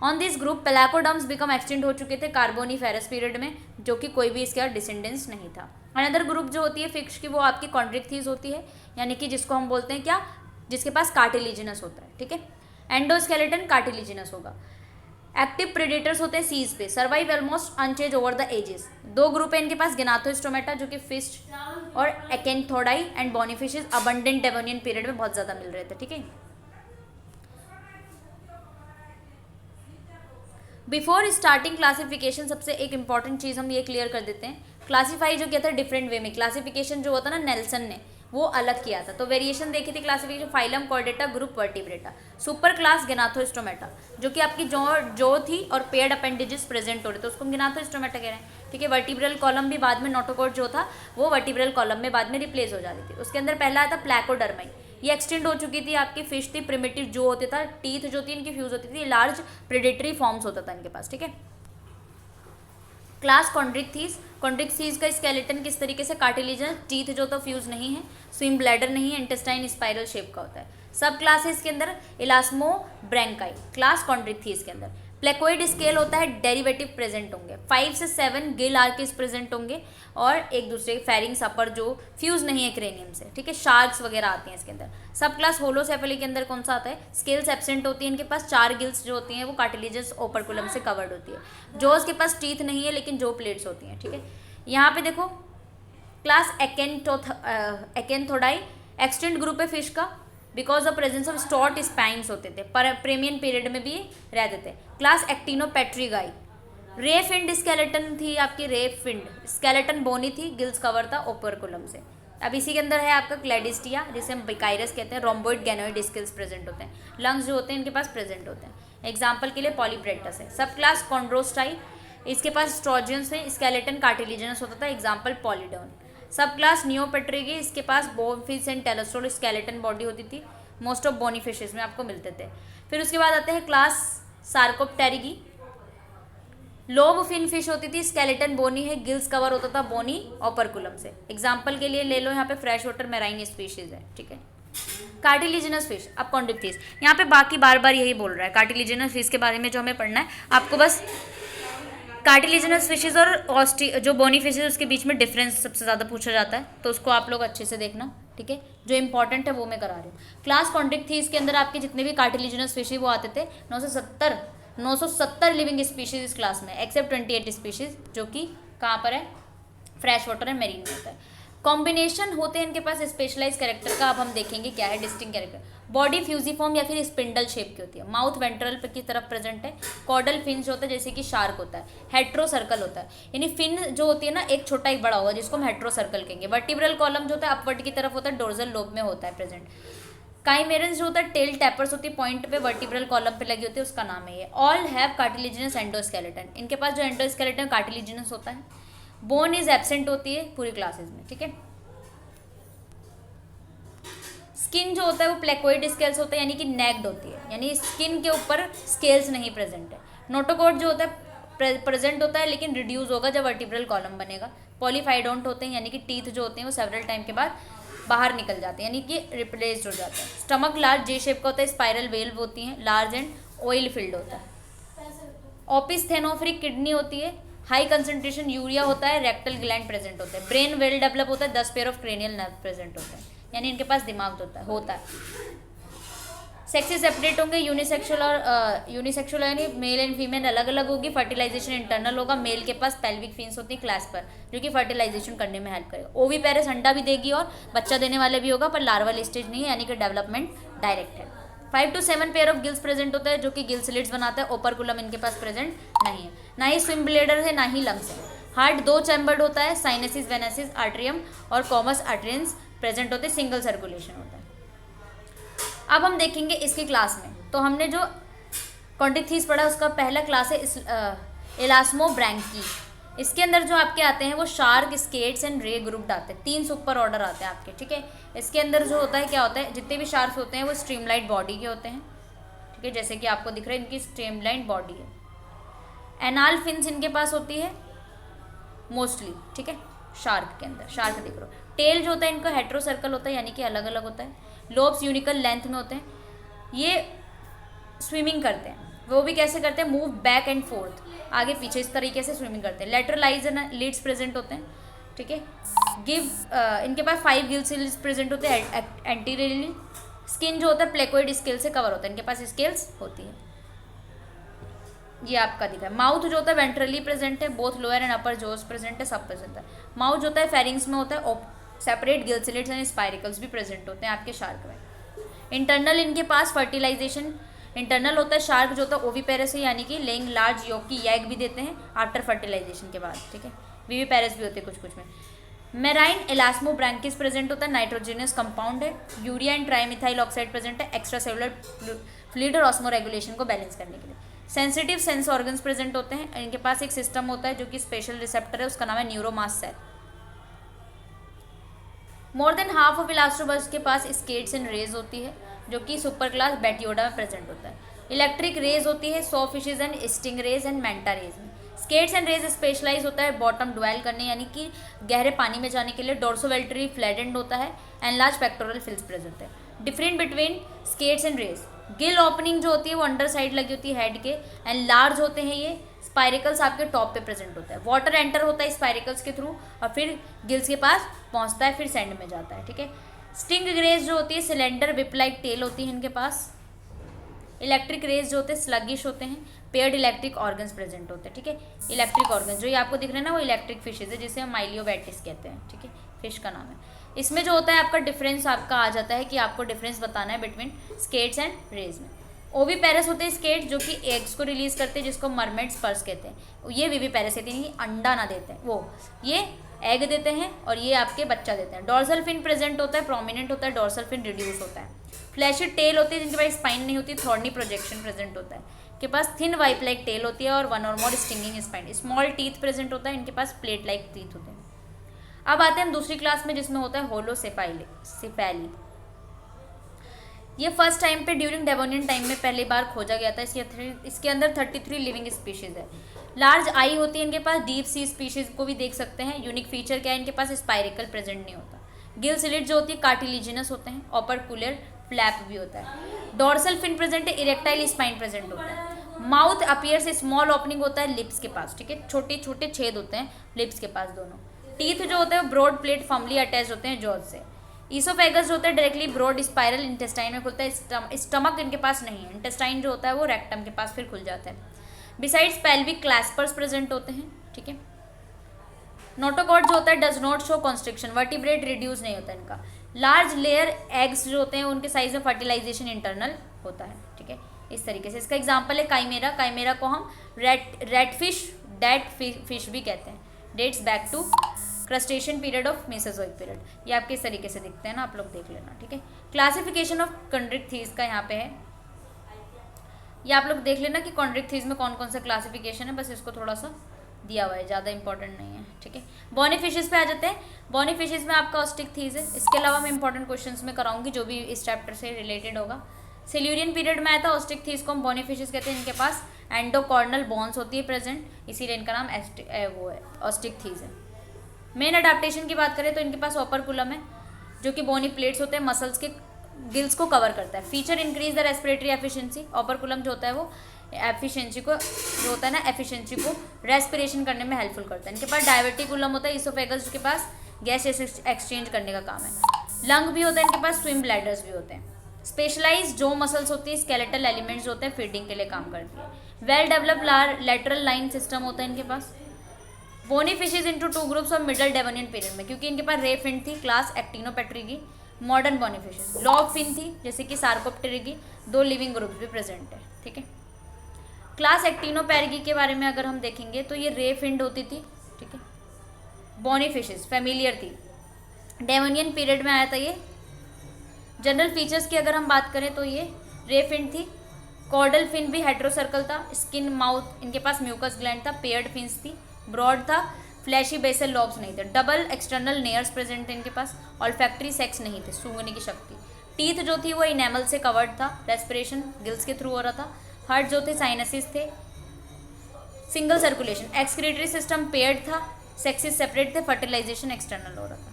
On this group placoderms become extend हो चुके थे कार्बोनीफेरस पीरियड में, जो कि कोई भी इसका डिसेंडेंस नहीं था। अनदर ग्रुप जो होती है फिश की वो आपकी कॉन्ड्रिक्थीज होती है, यानी कि जिसको हम बोलते हैं क्या, जिसके पास कार्टिलिजिनस होता है, ठीक है। एंडोस्केलेटन कार्टिलिजिनस होगा। एक्टिव प्रेडेटर्स होते हैं सीज पे, survive almost unchanged over the ages. 2 group है इनके पास, गैनाथोस्टोमेटा जो कि फिश और acanthodii and bony fishes abundant Devonian period में बहुत ज़्यादा मिल रहे थे, ठीक है। बिफोर स्टार्टिंग क्लासिफिकेशन सबसे एक इंपॉर्टेंट चीज़ हम ये क्लियर कर देते हैं, क्लासीफाई जो किया था डिफरेंट वे में, क्लासिफिकेशन जो होता ना नेल्सन ने वो अलग किया था। तो वेरिएशन देखी थी classification, phylum chordata, group vertebrata, super class gnathostomata जो कि आपकी जो थी और पेयर्ड अपेंडेजेस प्रेजेंट हो रहे थे उसको हम गैनाथोस्टोमेटा कह रहे हैं, ठीक है। वर्टिब्रल कॉलम भी बाद में नोटोकॉर्ड जो था वो वर्टिब्रल कॉलम में बाद में रिप्लेस हो जाती थी। उसके अंदर पहला आता प्लैकोडर्माई, ये एक्सटेंड हो चुकी थी, आपकी फिश थी प्रिमिटिव जो होते था, टीथ जो थी इनकी फ्यूज होती थी, लार्ज प्रेडेटरी फॉर्म्स होता था इनके पास, ठीक है। क्लास कॉन्ड्रिक्थीस, कॉन्ड्रिक्थीस का स्केलेटन किस तरीके से कार्टिलेजन, टीथ जो तो फ्यूज नहीं है, स्विम ब्लैडर नहीं है, इंटेस्टाइन स्पाइरल शेप का होता है। सब क्लासेस के अंदर इलास्मो ब्रैंकाई, क्लास कॉन्ड्रिक्थीस के अंदर प्लेकोइड स्केल होता है, डेरिवेटिव प्रेजेंट होंगे, 5 से 7 गिल आर्किस प्रेजेंट होंगे और एक दूसरे फेरिंग्स अपर जो फ्यूज नहीं है क्रेनियम से, ठीक है। शार्क्स वगैरह आते हैं इसके अंदर। सब क्लास होलोसेफली के अंदर कौन सा आता है, स्केल्स एब्सेंट होती है इनके पास, 4 गिल्स जो होती हैं वो कार्टिलेजस ओपरकुलम से कवर्ड होती है। जोस के पास टीथ नहीं है लेकिन जो प्लेट्स होती हैं, ठीक है। यहाँ पे देखो क्लास एकेंथोडाई एक्सटेंट ग्रुप है फिश का, because of presence of stout spines होते थे, पर प्रेमियन पीरियड में भी रहते थे। क्लास एक्टिनोपेट्रीगाई, रे फिंड स्केलेटन थी आपकी, रे फिंड स्केलेटन बोनी थी, गिल्स कवर था ओपरकुलम से। अब इसी के अंदर है आपका क्लेडिस्टिया जिसे हम बिकाइरस कहते हैं, रोम्बोइड गैनोइड स्केल्स प्रेजेंट होते हैं, लंग्स जो होते हैं इनके पास प्रेजेंट होते हैं। एग्जाम्पल के लिए पॉलीब्रेटस है। सब क्लास कॉन्ड्रोस्टाई, इसके पास स्ट्रोजियंस है, स्केलेटन कार्टिलिजनस होता था, एग्जाम्पल पॉलीडोन। सब क्लास नियोपेट्रिगी, इसके पास बोनफिश एंड टेलोस्ट्रोल स्केलेटन बॉडी होती थी, मोस्ट ऑफ बोनी फिशेज में आपको मिलते थे। फिर उसके बाद आते हैं क्लास सार्कोप्टेरिगी, लोब फिन फिश होती थी, स्केलेटन बोनी है, गिल्स कवर होता था बोनी ओपरकुलम से। एग्जाम्पल के लिए ले लो यहाँ पे फ्रेश वाटर मैराइन स्पीशीज है, ठीक है। कार्टिलिजिनस फिश, अब कॉन्ड्रिक्थिस, यहाँ पे बाकी बार बार यही बोल रहा है कार्टिलिजिनस फिश के बारे में जो हमें पढ़ना है आपको, बस कार्टिलिजिनस फिशेज और जो बोनी फिशेज उसके बीच में डिफरेंस सबसे ज़्यादा पूछा जाता है, तो उसको आप लोग अच्छे से देखना, ठीक है। जो इंपॉर्टेंट है वो मैं करा रही हूँ। क्लास कॉन्ड्रिक्थिस के अंदर आपके जितने भी कार्टिलिजिनस फिश वो आते थे 970 लिविंग स्पीशीज इस क्लास में, एक्सेप्ट 28 स्पीशीज जो कि कहाँ पर है, फ्रेश वाटर एंड मेरीन में होता है। कॉम्बिनेशन होते हैं इनके पास स्पेशलाइज कैरेक्टर का, अब हम देखेंगे क्या है डिस्टिंक्ट कैरेक्टर। बॉडी फ्यूजिफॉर्म या फिर स्पिंडल शेप की होती है, माउथ वेंट्रल की तरफ प्रेजेंट है, कॉर्डल फिन जो होता है जैसे कि शार्क होता है, हेट्रो सर्कल होता है, यानी फिन जो होती है ना एक छोटा एक बड़ा होगा जिसको हम हेट्रो सर्कल कहेंगे। वर्टिब्रल कॉलम जो होता है अपवर्ड की तरफ होता है, डोर्सल लोब में होता है प्रेजेंट। काइमेरन्स जो होता है टेल टैपर्स होती है, पॉइंट पे वर्टिब्रल कॉलम पे लगी होती है, उसका नाम है ये। ऑल हैव कार्टिलिजिनस एंडोस्केलेटन, इनके पास जो एंडोस्केलेटन कार्टिलिजिनस होता है। बोन इज एब्सेंट होती है पूरी क्लासेस में, ठीक है। स्किन जो होता है वो प्लेकोइड स्केल्स होता है, यानी कि नेक्ड होती है, यानी स्किन के ऊपर स्केल्स नहीं प्रेजेंट है। नोटोकॉट जो होता है प्रेजेंट होता है लेकिन रिड्यूस होगा जब वर्टिब्रल कॉलम बनेगा। पॉलीफाइडोंट होते हैं, यानी कि टीथ जो होते हैं वो सेवरल टाइम के बाद बाहर निकल जाते हैं, यानी कि रिप्लेस्ड हो जाता है। स्टमक लार्ज जे शेप का होता है, स्पाइरल वेल्व होती हैं, लार्ज एंड ऑयल फिल्ड होता है। ओपिस्थेनोफ्रिक किडनी होती है, हाई कंसंट्रेशन यूरिया होता है, रेक्टल ग्लैंड प्रेजेंट होता है। ब्रेन वेल डेवलप होता है, 10 pair of cranial nerve present होता है, यानी इनके पास दिमाग होता है। सेक्सेस सेपरेट होंगे, यूनिसेक्सुअल यानी मेल एंड फीमेल अलग अलग होगी। फर्टिलाइजेशन इंटरनल होगा, मेल के पास पेल्विक फिन्स होती है क्लास पर जो कि फर्टिलाइजेशन करने में हेल्प करेगा। ओवीपेरस अंडा भी देगी और बच्चा देने वाले भी होगा, पर लार्वल स्टेज नहीं है, यानी कि डेवलपमेंट डायरेक्ट है। 5 to 7 pair of gills present होता है जो कि गिल स्लिट्स बनाता है। ओपरकुलम इनके पास प्रेजेंट नहीं है, ना ही स्विम ब्लेडर है ना ही लंग्स है। हार्ट 2 चैम्बर्ड होता है, साइनसिस वेनेसिस आर्ट्रियम और कॉमस आर्टरियंस प्रेजेंट होते हैं, सिंगल सर्कुलेशन होता है। अब हम देखेंगे इसकी क्लास में, तो हमने जो कॉन्ड्रिक्थिस पढ़ा उसका पहला क्लास है एलास्मोब्रैंकी। इसके अंदर जो आपके आते हैं वो शार्क, स्केट्स एंड रे ग्रुप्ड आते हैं, 3 सुपर ऑर्डर आते हैं आपके, ठीक है। इसके अंदर जो होता है क्या होता है, जितने भी शार्क्स होते हैं वो स्ट्रीमलाइन बॉडी के होते हैं, ठीक है, जैसे कि आपको दिख रहा है इनकी स्ट्रीमलाइन बॉडी है। एनाल फिन्स इनके पास होती है मोस्टली, ठीक है, शार्क के अंदर, शार्क दिख रहा है। टेल जो होता है इनका हेट्रो सर्कल होता है, यानी कि अलग अलग होता है। लोब्स यूनिकल लेंथ में होते हैं। ये स्विमिंग करते हैं, वो भी कैसे करते हैं, मूव बैक एंड फोर्थ, आगे पीछे इस तरीके से स्विमिंग करते हैं। Lateral eyes and lids present होते हैं, ठीक है। इनके पास 5 गिल स्लिट्स प्रेजेंट होते हैं एंटीरियरली। स्किन जो होता है प्लेकोइड स्केल से कवर होता है, इनके पास स्केल्स होती है, ये आपका दिखा है। माउथ जो होता है वेंट्रली प्रेजेंट है, both lower and upper jaws present है, सब प्रेजेंट है। माउथ जो होता है फेरिंग्स में होता है, separate gill slits and spiracles भी प्रेजेंट होते हैं आपके शार्क में। इंटरनल इनके पास फर्टिलाइजेशन इंटरनल होता है। शार्क जो होता है ओवीपेरस है, यानी कि लेइंग लार्ज योग की एग भी देते हैं आफ्टर फर्टिलाइजेशन के बाद, ठीक है। वीवीपेरस भी होते हैं कुछ कुछ में। मेराइन एलास्मोब्रैंकिस प्रेजेंट होता है, नाइट्रोजनस कंपाउंड है। Urea and trimethyl oxide present है, एक्स्ट्रा सेलुलर फ्लूइड और ऑस्मो रेगुलेशन को बैलेंस करने के लिए। सेंसिटिव सेंस ऑर्गन्स प्रेजेंट होते हैं, इनके पास एक सिस्टम होता है जो कि स्पेशल रिसेप्टर है, उसका नाम है neuromast cell. More than half of elasmobranchs के पास स्केट्स एंड रेज होती है जो कि सुपर क्लास बैटियोडा में प्रेजेंट होता है। इलेक्ट्रिक रेज होती है saw fishes and sting rays and manta rays में। स्केट्स एंड रेज स्पेशलाइज होता है बॉटम ड्वेल करने, यानी कि गहरे पानी में जाने के लिए। डोर्सोवेल्ट्री फ्लैडेंड होता है and large pectoral fins present है। Different between skates and rays, gill opening जो होती है वो अंडर साइड लगी होती है हेड के, एंड लार्ज होते हैं ये। स्पाइरिकल्स आपके टॉप पे प्रेजेंट होता है। वाटर एंटर होता है स्पाइरिकल्स के थ्रू और फिर गिल्स के पास पहुंचता है, फिर सेंड में जाता है, ठीक है। स्टिंग रेज जो होती है सिलेंडर विप लाइक टेल होती है इनके पास। इलेक्ट्रिक रेज जो होते हैं स्लगिश होते हैं। पेयर्ड इलेक्ट्रिक ऑर्गन्स प्रेजेंट होते हैं, ठीक है। इलेक्ट्रिक ऑर्गन्स जो ये आपको दिख रहे हैं ना वो इलेक्ट्रिक फिशेज है, जिसे हम माइलियोबैटिस कहते हैं, ठीक है, फिश का नाम है। इसमें जो होता है आपका डिफरेंस आपका आ जाता है कि आपको डिफरेंस बताना है बिटवीन स्केट्स एंड रेज में। ओवीपेरस होते हैं स्केट जो कि एग्स को रिलीज करते हैं, जिसको मरमेड स्पर्स कहते हैं। ये विवीपेरस कहते हैं, अंडा ना देते हैं वो, ये एग देते हैं और ये आपके बच्चा देते हैं। डॉर्सल फिन प्रेजेंट होता है, प्रोमिनेंट होता है, डॉर्सल फिन रिड्यूस होता है। फ्लैशी टेल होती है जिनके पास स्पाइन नहीं होती, थॉर्नी प्रोजेक्शन प्रेजेंट होता है। के पास थिन वाइप लाइक टेल होती है और 1 और more stinging spine. Small teeth present होता है, इनके पास प्लेट लाइक टीथ होते हैं। अब आते हैं हम दूसरी क्लास में जिसमें होता है होलोसेफैली। ये फर्स्ट टाइम पे ड्यूरिंग डेवोनियन टाइम में पहली बार खोजा गया था। इसके अंदर 33 लिविंग स्पीशीज है। लार्ज आई होती है इनके पास, डीप सी स्पीशीज को भी देख सकते हैं। यूनिक फीचर क्या है, इनके पास स्पाइरिकल प्रेजेंट नहीं होता। गिल स्लिट जो होती है कार्टिलिजिनस होते हैं। ओपर्कुलर फ्लैप भी होता है। डोर्सल फिन प्रेजेंट है, इरेक्टाइल स्पाइन प्रेजेंट होता है। माउथ अपीयर्स स्मॉल ओपनिंग होता है लिप्स के पास, ठीक है, छोटे छोटे छेद होते हैं लिप्स के पास दोनों। टीथ जो होते हैं ब्रॉड प्लेट फर्मली अटैच होते हैं जॉज से। ईसोफेगस जो होता है डायरेक्टली ब्रॉड स्पाइरल इंटेस्टाइन में खुलता है, स्टमक इनके पास नहीं है, इंटेस्टाइन जो होता है वो रेक्टम के पास फिर खुल जाता है। बिसाइड्स पेल्विक क्लैस्पर्स प्रेजेंट होते हैं, ठीक है। नोटोकॉर्ड जो होता है does not show constriction, vertebrate reduce नहीं होता इनका। लार्ज लेयर एग्स जो होते हैं उनके साइज में फर्टिलाइजेशन इंटरनल होता है, ठीक है, इस तरीके से। इसका एग्जांपल है काइमेरा। काइमेरा को हम रेड फिश, डेड फिश भी कहते हैं। Dates back to crustacean period of Mesozoic period. ये आपके इस तरीके से दिखते हैं ना, आप लोग देख लेना, ठीक है। क्लासिफिकेशन ऑफ कॉन्ड्रिक्थीज का यहाँ पे है, ये आप लोग देख लेना कि कॉन्ड्रिक्थीज में कौन कौन सा क्लासिफिकेशन है, बस इसको थोड़ा सा दिया हुआ है, ज़्यादा इंपॉर्टेंट नहीं है, ठीक है। बॉनी फिशेस पे आ जाते हैं। बॉनी फिशेस में आपका ऑस्टिकथीज है। इसके अलावा मैं इंपॉर्टेंट क्वेश्चंस में कराऊंगी जो भी इस चैप्टर से रिलेटेड होगा। सिल्यूरियन पीरियड में आया था ऑस्टिकथीज को हम बॉनी फिशेस कहते हैं। इनके पास एंडोकॉर्नल बोन्स होती है प्रेजेंट, इसीलिए इनका नाम वो है ऑस्टिकथीज है। मेन अडेप्टेशन की बात करें तो इनके पास ओपरकुलम है जो कि बोनी प्लेट्स होते हैं, मसल्स के गिल्स को कवर करता है। Feature increase the respiratory efficiency. Operculum जो होता है वो एफिशिएंसी को जो होता है ना एफिशिएंसी को रेस्पिरेशन करने में हेल्पफुल करता है। इनके पास डायवर्टिकुलम होता है, इसोफेगस के पास गैस एक्सचेंज करने का काम है। लंग भी होता है इनके पास, स्विम ब्लैडर्स भी होते हैं। स्पेशलाइज जो मसल्स होती है स्केलेटल एलिमेंट्स होते हैं फीडिंग के लिए काम करती है। Well developed lateral line system होता है इनके पास। Bony fishes into two groups of middle Devonian period में, क्योंकि इनके पास रे फिन थी क्लास एक्टिनोपेट्री की। Modern bony fishes long fin थी जैसे कि सार्कोप्टेरी की। 2 लिविंग ग्रुप्स भी प्रेजेंट है, ठीक है। क्लास एक्टिनोपेरिगी के बारे में अगर हम देखेंगे तो ये रे फिंड होती थी, ठीक है। बोनी फिशेज फेमिलियर थी, डेवोनियन पीरियड में आया था ये। जनरल फीचर्स की अगर हम बात करें तो ये रे फिन थी। कॉर्डल फिन भी हेट्रोसर्कल था। स्किन माउथ इनके पास म्यूकस ग्लैंड था। पेयर्ड फिन्स थी, ब्रॉड था, फ्लैशी बेसल लॉब्स नहीं थे। डबल एक्सटर्नल नेयर्स प्रेजेंट थे इनके पास। ऑल्फैक्टरी सेक्स नहीं थे, सूंघने की शक्ति। टीथ जो थी वो इनेमल से कवर्ड था। रेस्पिरेशन गिल्स के थ्रू हो रहा था। हार्ट जो थे साइनसिस थे। Single circulation. Excretory system paired था। सेक्सेस सेपरेट थे। फर्टिलाइजेशन एक्सटर्नल हो रहा था।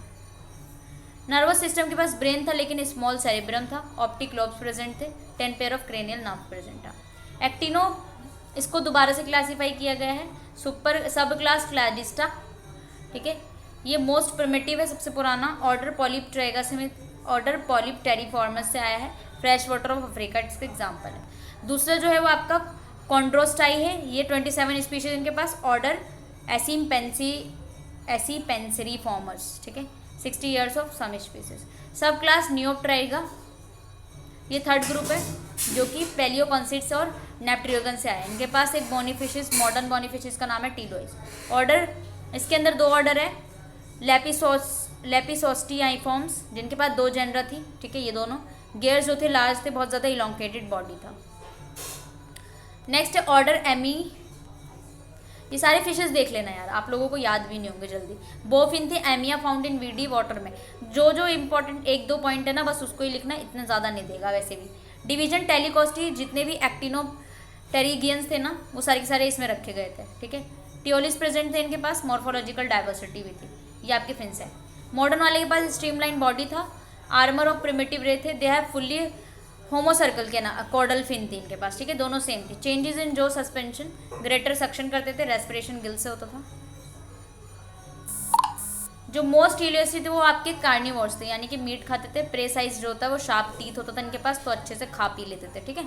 नर्वस सिस्टम के पास ब्रेन था लेकिन स्मॉल सेरेब्रम था। ऑप्टिक लोब्स प्रेजेंट थे। 10 pair of cranial nerve present था। एक्टिनो इसको दोबारा से क्लासीफाई किया गया है सुपर सब क्लास क्लैडिस्टा, ठीक है। ये मोस्ट प्रिमिटिव है, सबसे पुराना। ऑर्डर पॉलिप्टेरेगा से ऑर्डर पॉलिप्टेरिफॉर्मस से आया है। फ्रेश वाटर ऑफ अफ्रीका इसका एग्जाम्पल है। दूसरा जो है वो आपका कॉन्ड्रोस्टाई है। ये 27 स्पीशीज इनके पास। ऑर्डर एसीपेंसिरीफॉर्मस, ठीक है। 60 ईयर्स ऑफ सम स्पीसीज। सब क्लास नियोप्टेरिगा, ये थर्ड ग्रुप है जो कि पेलियोकॉन्सिड्स और नेप्ट्रियोगन से आया है। इनके पास एक बोनीफिशिस, मॉडर्न बोनीफिशिस का नाम है टीलोइस। ऑर्डर इसके अंदर 2 ऑर्डर है। लेपिसोस्टियाइफॉर्म्स जिनके पास 2 जेनरा थी, ठीक है। ये दोनों गेयर्स जो थे लार्ज थे, बहुत ज़्यादा इलोंगेटेड बॉडी था। Next order amia. ये सारे फिशेस देख लेना यार, आप लोगों को याद भी नहीं होंगे जल्दी। बोफिन थे। एमिया फाउंड इन वीडी वाटर में। जो इंपॉर्टेंट 1-2 पॉइंट है ना बस उसको ही लिखना, इतना ज़्यादा नहीं देगा वैसे भी। डिवीजन टेलीकोस्टी, जितने भी एक्टिनोटेरिगियंस थे ना वो सारे के सारे इसमें रखे गए थे, ठीक है। टियोलिस प्रेजेंट थे इनके पास। मॉर्फोलॉजिकल डाइवर्सिटी भी थी। ये आपके फिन्स है। मॉडर्न वाले के पास स्ट्रीमलाइन बॉडी था। आर्मर ऑफ प्रिमिटिव रे थे। दे हैव फुल्ली होमोसर्कल के ना कॉर्डल फिन थी इनके पास, ठीक है। दोनों सेम थी। चेंजेस इन जो सस्पेंशन, ग्रेटर सक्शन करते थे। रेस्पिरेशन गिल से होता था। जो मोस्ट यूलियस थे वो आपके कार्निवोर्स थे, यानी कि मीट खाते थे। प्रे साइज जो होता है वो शार्प टीथ होता था इनके पास, तो अच्छे से खा पी लेते थे, ठीक है।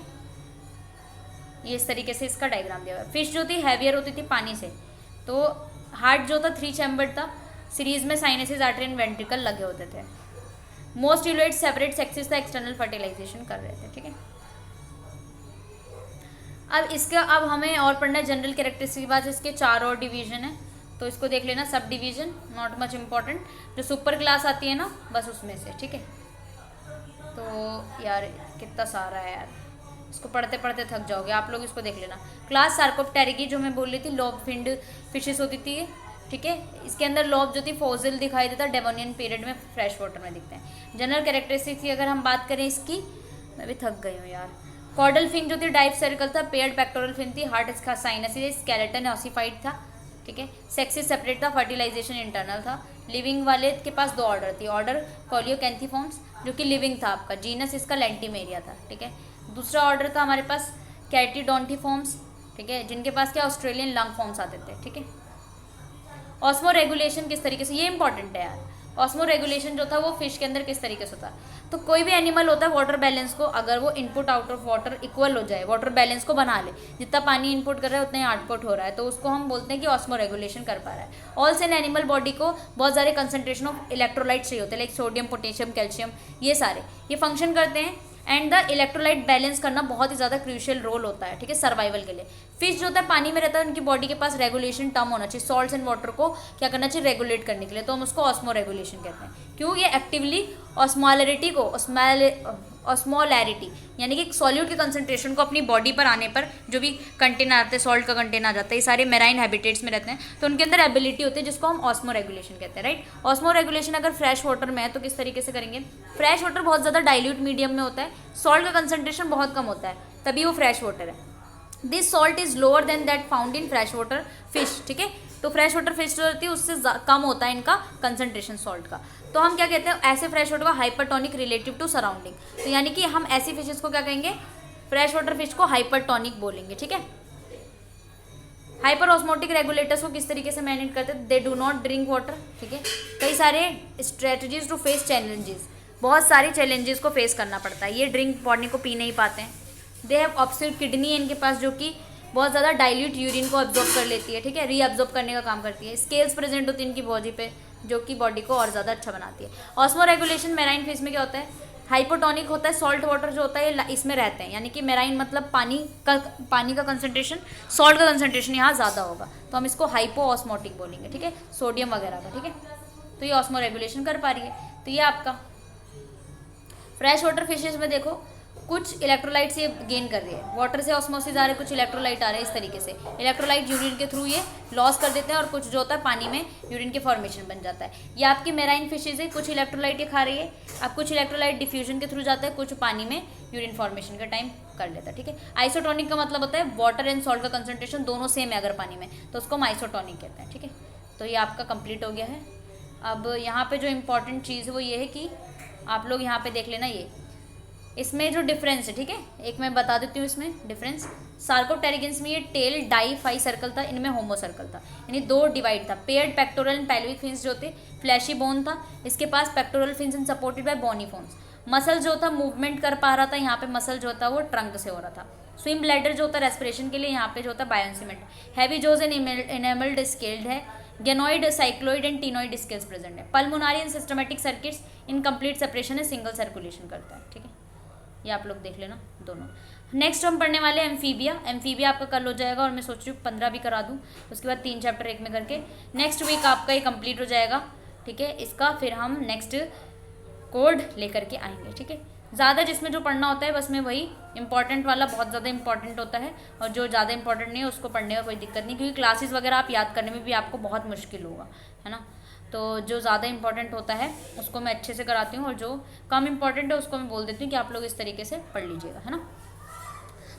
ये इस तरीके से इसका डायग्राम दिया हुआ है। फिश जो थी हैवियर होती थी पानी से, तो हार्ट जो था 3 चैम्बर्ड था। सीरीज में साइनसेस, आर्टरी एंड वेंट्रिकल लगे होते थे। मोस्ट यूलियट सेपरेट सेक्सेस था, एक्सटर्नल फर्टिलाइजेशन कर रहे थे, ठीक है। अब हमें और पढ़ना है जनरल कैरेक्टरिस्टिक के बाद इसके 4 और डिवीजन है, तो इसको देख लेना। Sub division not much important, जो सुपर क्लास आती है ना बस उसमें से, ठीक है। तो यार कितना सारा है यार, इसको पढ़ते पढ़ते थक जाओगे आप लोग। इसको देख लेना। क्लास सार्कोप्टेरिकी जो मैं बोल रही थी, लोब फिंड फिशेस होती थी, ठीक है। इसके अंदर लोब जो थी फोसिल दिखाई देता, डेवोनियन पीरियड में फ्रेश वाटर में दिखते हैं। जनरल कैरेक्टरिस्टिक्स की अगर हम बात करें इसकी, मैं भी थक गई हूँ यार। कॉर्डल फिन जो थी डाइव सर्कल था। पेयर्ड पेक्टोरल फिन थी। हार्ट इसका साइनस, स्केलेटन ऑसिफाइड था, ठीक है। सेक्सेस सेपरेट था। फर्टिलाइजेशन इंटरनल था। लिविंग वाले के पास 2 ऑर्डर थी, ऑर्डर कोलियोकैंथीफॉर्म्स जो कि लिविंग था आपका, जीनस इसका लेंटिमेरिया था, ठीक है। दूसरा ऑर्डर था हमारे पास कैटिडोंटिफॉर्म्स, ठीक है, जिनके पास क्या ऑस्ट्रेलियन लंग फॉर्म्स आते थे, ठीक है। ऑस्मो रेगुलेशन किस तरीके से, ये इंपॉर्टेंट है यार, ऑस्मो रेगुलेशन जो था वो फिश के अंदर किस तरीके से होता है। तो कोई भी एनिमल होता है वाटर बैलेंस को, अगर वो input out of water equal हो जाए, वाटर बैलेंस को बना ले, जितना पानी इनपुट कर रहा है उतना ही आउटपुट हो रहा है, तो उसको हम बोलते हैं कि ऑस्मो रेगुलेशन कर पा रहा है। ऑल्सो इन एनिमल बॉडी को बहुत सारे कंसंट्रेशन ऑफ इलेक्ट्रोलाइट चाहिए होते हैं, लाइक सोडियम, पोटेशियम, कैल्शियम, ये सारे ये फंक्शन करते हैं। एंड द इलेक्ट्रोलाइट बैलेंस करना बहुत ही ज़्यादा क्रूशियल रोल होता है, ठीक है, सर्वाइवल के लिए। फिश जो होता है पानी में रहता है, उनकी बॉडी के पास रेगुलेशन टर्म होना चाहिए, सॉल्ट्स एंड वाटर को क्या करना चाहिए, रेगुलेट करने के लिए, तो हम उसको ऑस्मो रेगुलेशन कहते हैं। क्यों, ये एक्टिवली ऑस्मोलैरिटी को ऑस्मोलैरिटी यानी कि सॉल्यूट के कंसंट्रेशन को अपनी बॉडी पर आने पर जो भी कंटेन आते हैं, सॉल्ट का कंटेन आ जाता है, ये सारे मेराइन हैबिटेट्स में रहते हैं, तो उनके अंदर एबिलिटी होती है जिसको हम ऑस्मो रेगुलेशन कहते हैं, राइट। ऑस्मो रेगुलेशन अगर फ्रेश वाटर में है तो किस तरीके से करेंगे, फ्रेश वाटर बहुत ज़्यादा डाइल्यूट मीडियम में होता है, सॉल्ट का कंसंट्रेशन बहुत कम होता है, तभी वो फ्रेश वाटर है। This salt is lower than that found in fresh water fish, ठीक है। तो फ्रेश वाटर फिश जो होती है उससे कम होता है इनका कंसंट्रेशन सॉल्ट का, तो हम क्या कहते हैं ऐसे फ्रेश वाटर को हाइपरटोनिक रिलेटिव टू सराउंडिंग। तो यानी कि हम ऐसी फिशेस को क्या कहेंगे, फ्रेश वाटर फिश को हाइपरटोनिक बोलेंगे, ठीक है। हाइपर ऑस्मोटिक रेगुलेटर्स को किस तरीके से मैनेज करते हैं, they do not drink water, ठीक है। कई सारे स्ट्रेटजीज टू फेस चैलेंजेस, बहुत सारे चैलेंजेस को फेस करना पड़ता है, ये ड्रिंक पानी को पी नहीं पाते हैं। दे हैव ऑब्सर्व किडनी है इनके पास, जो कि बहुत ज़्यादा डाइल्यूट यूरिन को अब्जॉर्ब कर लेती है, ठीक है, रीअब्जॉर्ब करने का काम करती है। स्केल्स प्रेजेंट होती है इनकी बॉडी पे, जो कि बॉडी को और ज़्यादा अच्छा बनाती है। ऑस्मो रेगुलेशन मेराइन फिश में क्या होता है, हाइपोटोनिक होता है, सॉल्ट वाटर जो होता है इसमें रहते हैं, यानी कि मेराइन मतलब पानी का कंसंट्रेशन, सॉल्ट का कंसंट्रेशन यहाँ ज़्यादा होगा, तो हम इसको हाइपो ऑस्मोटिक बोलेंगे, ठीक है, सोडियम वगैरह का, ठीक है। तो ये ऑस्मो रेगुलेशन कर पा रही है। तो ये आपका फ्रेश वाटर फिशेज में देखो कुछ इलेक्ट्रोलाइट्स ये गेन कर रही है, वाटर से ऑस्मोसिस आ रहे, कुछ इलेक्ट्रोलाइट आ रहे हैं, इस तरीके से इलेक्ट्रोलाइट यूरिन के थ्रू ये लॉस कर देते हैं, और कुछ जो होता है पानी में यूरिन के फॉर्मेशन बन जाता है। ये आपकी मेराइन फिशेज है, कुछ इलेक्ट्रोलाइट ये खा रही है, अब कुछ इलेक्ट्रोलाइट डिफ्यूजन के थ्रू जाता है, कुछ पानी में यूरिन फॉर्मेशन का टाइम कर लेता है, ठीक है। आइसोटोनिक का मतलब होता है वाटर एंड सॉल्ट का कंसंट्रेशन दोनों सेम है अगर पानी में, तो उसको हम आइसोटोनिक कहते हैं, ठीक है। तो ये आपका कंप्लीट हो गया है। अब यहाँ पे जो इम्पॉर्टेंट चीज़ है वो ये है कि आप लोग यहाँ पे देख लेना, ये इसमें जो डिफरेंस है, ठीक है, एक मैं बता देती हूँ इसमें डिफरेंस। सार्कोप्टेरिगिन्स में ये टेल डाई फाई सर्कल था, इनमें होमो सर्कल था, यानी 2 डिवाइड था। Paired pectoral and pelvic fins जो थे, फ्लैशी बोन था, इसके पास pectoral fins and supported by bony bones. Muscle जो था मूवमेंट कर पा रहा था, यहाँ पे मसल जो था वो ट्रंक से हो रहा था। स्विम ब्लैडर जो होता है रेस्पिरेशन के लिए, यहाँ पे जो होता है बायोसिमेंट। Heavy jaws and enamelled scaled है। Ganoid, cycloid and ctenoid scales present है। Pulmonary and systemic circuits in complete separation है, सिंगल सर्कुलेशन करता है, ठीक है। ये आप लोग देख लेना दोनों। नेक्स्ट हम पढ़ने वाले एम्फीबिया। एम्फीबिया आपका कल हो जाएगा, और मैं सोच रही हूँ 15 भी करा दूँ, उसके बाद 3 चैप्टर एक में करके नेक्स्ट वीक आपका ये कंप्लीट हो जाएगा, ठीक है। इसका फिर हम नेक्स्ट कोड लेकर के आएंगे, ठीक है। ज़्यादा जिसमें जो पढ़ना होता है बस में वही इंपॉर्टेंट वाला बहुत ज़्यादा इंपॉर्टेंट होता है, और जो ज़्यादा इंपॉर्टेंट नहीं है उसको पढ़ने में कोई दिक्कत नहीं, क्योंकि क्लासेस वगैरह आप याद करने में भी आपको बहुत मुश्किल होगा, है ना। तो जो ज़्यादा इंपॉर्टेंट होता है उसको मैं अच्छे से कराती हूँ, और जो कम इंपॉर्टेंट है उसको मैं बोल देती हूँ कि आप लोग इस तरीके से पढ़ लीजिएगा, है ना।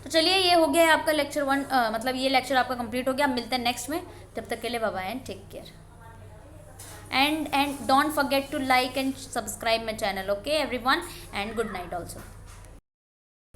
तो चलिए ये हो गया है आपका लेक्चर 1, मतलब ये लेक्चर आपका कंप्लीट हो गया। अब मिलते हैं नेक्स्ट में, तब तक के लिए bye bye and take care, and don't forget to like and subscribe my channel, okay everyone, and good night also.